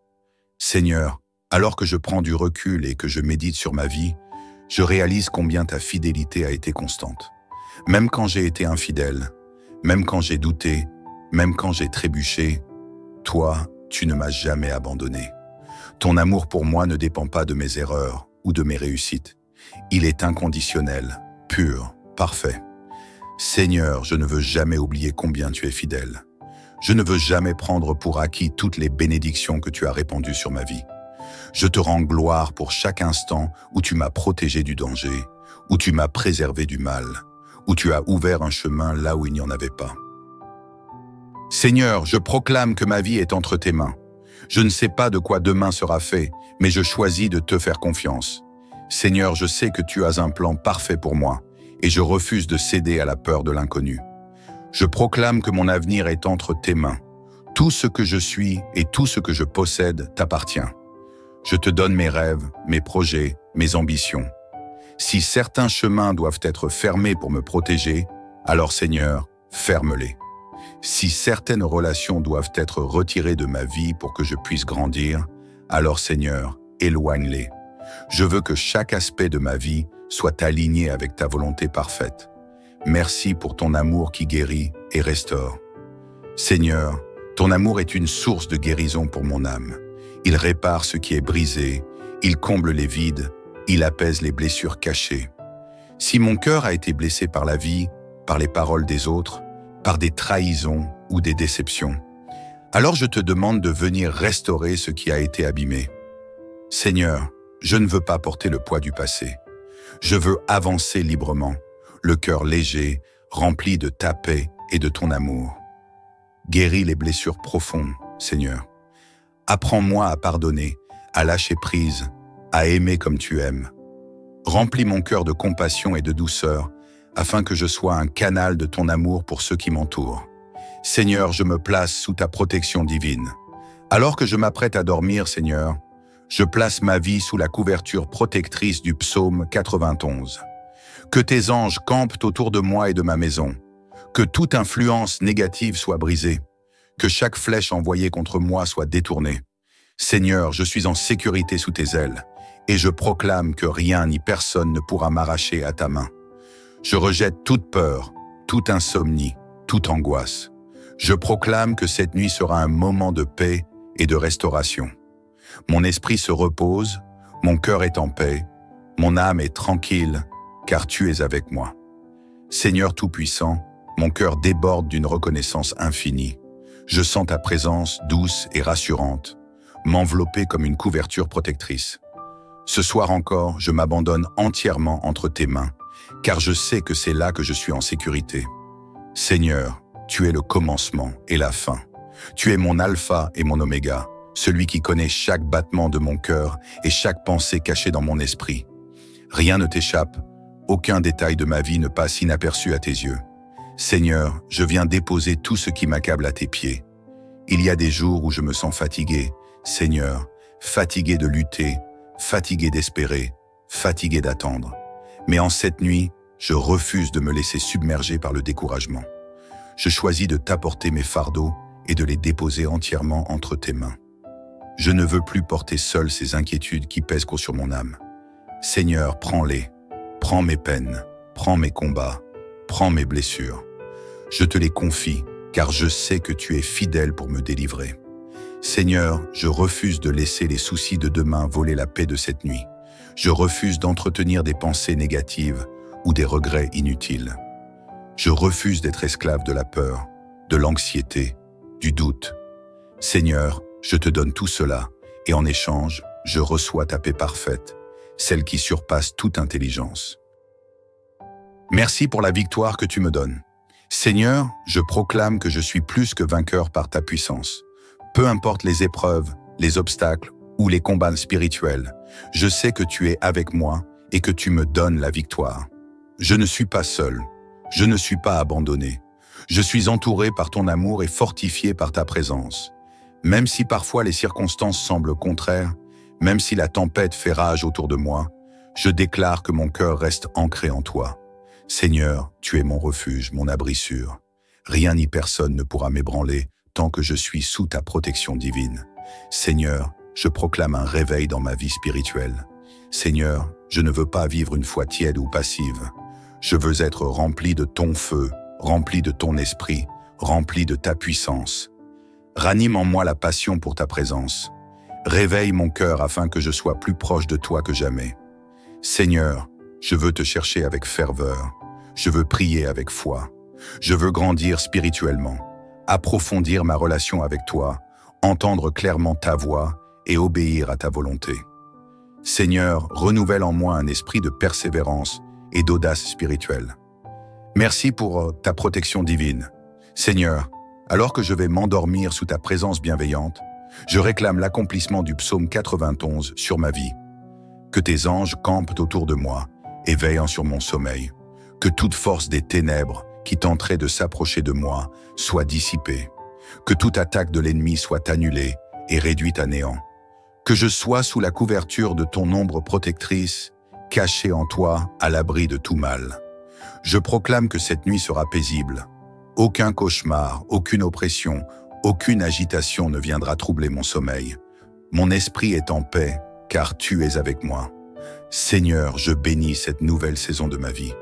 Seigneur, alors que je prends du recul et que je médite sur ma vie, je réalise combien ta fidélité a été constante. Même quand j'ai été infidèle, même quand j'ai douté, même quand j'ai trébuché, toi, tu ne m'as jamais abandonné. Ton amour pour moi ne dépend pas de mes erreurs ou de mes réussites. Il est inconditionnel, pur, parfait. Seigneur, je ne veux jamais oublier combien tu es fidèle. Je ne veux jamais prendre pour acquis toutes les bénédictions que tu as répandues sur ma vie. Je te rends gloire pour chaque instant où tu m'as protégé du danger, où tu m'as préservé du mal, où tu as ouvert un chemin là où il n'y en avait pas. Seigneur, je proclame que ma vie est entre tes mains. Je ne sais pas de quoi demain sera fait, mais je choisis de te faire confiance. Seigneur, je sais que tu as un plan parfait pour moi, et je refuse de céder à la peur de l'inconnu. Je proclame que mon avenir est entre tes mains. Tout ce que je suis et tout ce que je possède t'appartient. Je te donne mes rêves, mes projets, mes ambitions. Si certains chemins doivent être fermés pour me protéger, alors Seigneur, ferme-les. Si certaines relations doivent être retirées de ma vie pour que je puisse grandir, alors Seigneur, éloigne-les. Je veux que chaque aspect de ma vie soit aligné avec ta volonté parfaite. Merci pour ton amour qui guérit et restaure. Seigneur, ton amour est une source de guérison pour mon âme. Il répare ce qui est brisé, il comble les vides, il apaise les blessures cachées. Si mon cœur a été blessé par la vie, par les paroles des autres, par des trahisons ou des déceptions, alors je te demande de venir restaurer ce qui a été abîmé. Seigneur, je ne veux pas porter le poids du passé. Je veux avancer librement, le cœur léger, rempli de ta paix et de ton amour. Guéris les blessures profondes, Seigneur. Apprends-moi à pardonner, à lâcher prise, à aimer comme tu aimes. Remplis mon cœur de compassion et de douceur, afin que je sois un canal de ton amour pour ceux qui m'entourent. Seigneur, je me place sous ta protection divine. Alors que je m'apprête à dormir, Seigneur, je place ma vie sous la couverture protectrice du psaume 91. Que tes anges campent autour de moi et de ma maison. Que toute influence négative soit brisée. Que chaque flèche envoyée contre moi soit détournée. Seigneur, je suis en sécurité sous tes ailes, et je proclame que rien ni personne ne pourra m'arracher à ta main. Je rejette toute peur, toute insomnie, toute angoisse. Je proclame que cette nuit sera un moment de paix et de restauration. Mon esprit se repose, mon cœur est en paix, mon âme est tranquille, car tu es avec moi. Seigneur Tout-Puissant, mon cœur déborde d'une reconnaissance infinie. Je sens ta présence douce et rassurante, m'envelopper comme une couverture protectrice. Ce soir encore, je m'abandonne entièrement entre tes mains, car je sais que c'est là que je suis en sécurité. Seigneur, tu es le commencement et la fin. Tu es mon alpha et mon oméga, celui qui connaît chaque battement de mon cœur et chaque pensée cachée dans mon esprit. Rien ne t'échappe, aucun détail de ma vie ne passe inaperçu à tes yeux. Seigneur, je viens déposer tout ce qui m'accable à tes pieds. Il y a des jours où je me sens fatigué, Seigneur, fatigué de lutter, fatigué d'espérer, fatigué d'attendre. Mais en cette nuit, je refuse de me laisser submerger par le découragement. Je choisis de t'apporter mes fardeaux et de les déposer entièrement entre tes mains. Je ne veux plus porter seul ces inquiétudes qui pèsent sur mon âme. Seigneur, prends-les, prends mes peines, prends mes combats, prends mes blessures. Je te les confie, car je sais que tu es fidèle pour me délivrer. Seigneur, je refuse de laisser les soucis de demain voler la paix de cette nuit. Je refuse d'entretenir des pensées négatives ou des regrets inutiles. Je refuse d'être esclave de la peur, de l'anxiété, du doute. Seigneur, je te donne tout cela, et en échange, je reçois ta paix parfaite, celle qui surpasse toute intelligence. Merci pour la victoire que tu me donnes. Seigneur, je proclame que je suis plus que vainqueur par ta puissance. Peu importe les épreuves, les obstacles ou les combats spirituels, je sais que tu es avec moi et que tu me donnes la victoire. Je ne suis pas seul, je ne suis pas abandonné. Je suis entouré par ton amour et fortifié par ta présence. Même si parfois les circonstances semblent contraires, même si la tempête fait rage autour de moi, je déclare que mon cœur reste ancré en toi. Seigneur, tu es mon refuge, mon abri sûr. Rien ni personne ne pourra m'ébranler tant que je suis sous ta protection divine. Seigneur, je proclame un réveil dans ma vie spirituelle. Seigneur, je ne veux pas vivre une foi tiède ou passive. Je veux être rempli de ton feu, rempli de ton esprit, rempli de ta puissance. Ranime en moi la passion pour ta présence. Réveille mon cœur afin que je sois plus proche de toi que jamais. Seigneur, je veux te chercher avec ferveur. Je veux prier avec foi. Je veux grandir spirituellement, approfondir ma relation avec toi, entendre clairement ta voix et obéir à ta volonté. Seigneur, renouvelle en moi un esprit de persévérance et d'audace spirituelle. Merci pour ta protection divine. Seigneur, alors que je vais m'endormir sous ta présence bienveillante, je réclame l'accomplissement du psaume 91 sur ma vie. Que tes anges campent autour de moi et veillent sur mon sommeil. Que toute force des ténèbres qui tenterait de s'approcher de moi soit dissipée. Que toute attaque de l'ennemi soit annulée et réduite à néant. Que je sois sous la couverture de ton ombre protectrice, caché en toi à l'abri de tout mal. Je proclame que cette nuit sera paisible. Aucun cauchemar, aucune oppression, aucune agitation ne viendra troubler mon sommeil. Mon esprit est en paix, car tu es avec moi. Seigneur, je bénis cette nouvelle saison de ma vie.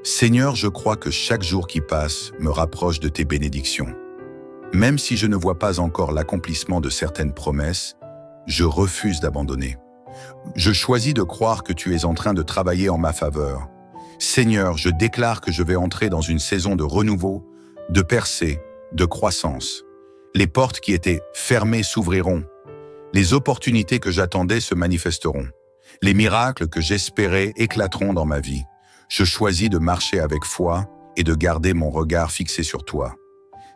Seigneur, je crois que chaque jour qui passe me rapproche de tes bénédictions. Même si je ne vois pas encore l'accomplissement de certaines promesses, je refuse d'abandonner. Je choisis de croire que tu es en train de travailler en ma faveur. Seigneur, je déclare que je vais entrer dans une saison de renouveau, de percée, de croissance. Les portes qui étaient fermées s'ouvriront. Les opportunités que j'attendais se manifesteront. Les miracles que j'espérais éclateront dans ma vie. Je choisis de marcher avec foi et de garder mon regard fixé sur toi.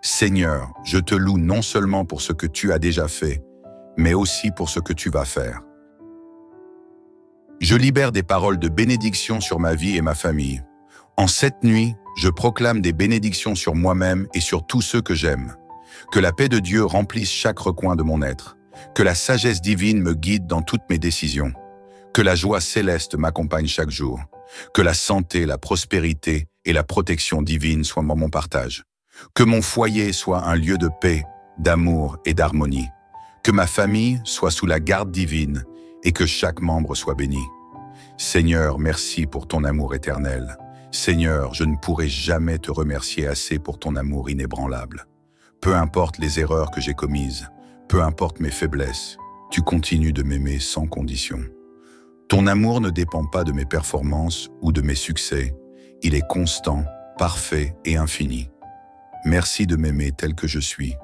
Seigneur, je te loue non seulement pour ce que tu as déjà fait, mais aussi pour ce que tu vas faire. Je libère des paroles de bénédiction sur ma vie et ma famille. En cette nuit, je proclame des bénédictions sur moi-même et sur tous ceux que j'aime. Que la paix de Dieu remplisse chaque recoin de mon être. Que la sagesse divine me guide dans toutes mes décisions. Que la joie céleste m'accompagne chaque jour. Que la santé, la prospérité et la protection divine soient mon partage. Que mon foyer soit un lieu de paix, d'amour et d'harmonie. Que ma famille soit sous la garde divine et que chaque membre soit béni. Seigneur, merci pour ton amour éternel. Seigneur, je ne pourrai jamais te remercier assez pour ton amour inébranlable. Peu importe les erreurs que j'ai commises, peu importe mes faiblesses, tu continues de m'aimer sans condition. Ton amour ne dépend pas de mes performances ou de mes succès. Il est constant, parfait et infini. Merci de m'aimer tel que je suis.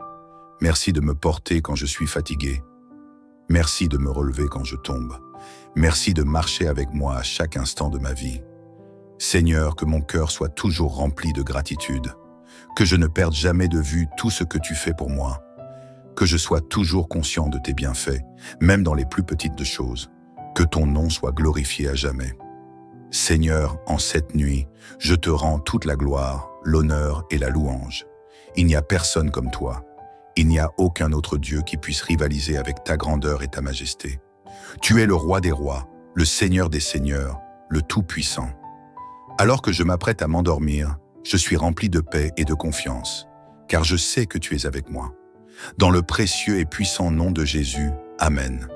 Merci de me porter quand je suis fatigué. Merci de me relever quand je tombe. Merci de marcher avec moi à chaque instant de ma vie. Seigneur, que mon cœur soit toujours rempli de gratitude. Que je ne perde jamais de vue tout ce que tu fais pour moi. Que je sois toujours conscient de tes bienfaits, même dans les plus petites de choses. Que ton nom soit glorifié à jamais. Seigneur, en cette nuit, je te rends toute la gloire, l'honneur et la louange. Il n'y a personne comme toi. Il n'y a aucun autre Dieu qui puisse rivaliser avec ta grandeur et ta majesté. Tu es le roi des rois, le Seigneur des seigneurs, le Tout-Puissant. Alors que je m'apprête à m'endormir, je suis rempli de paix et de confiance, car je sais que tu es avec moi. Dans le précieux et puissant nom de Jésus, Amen.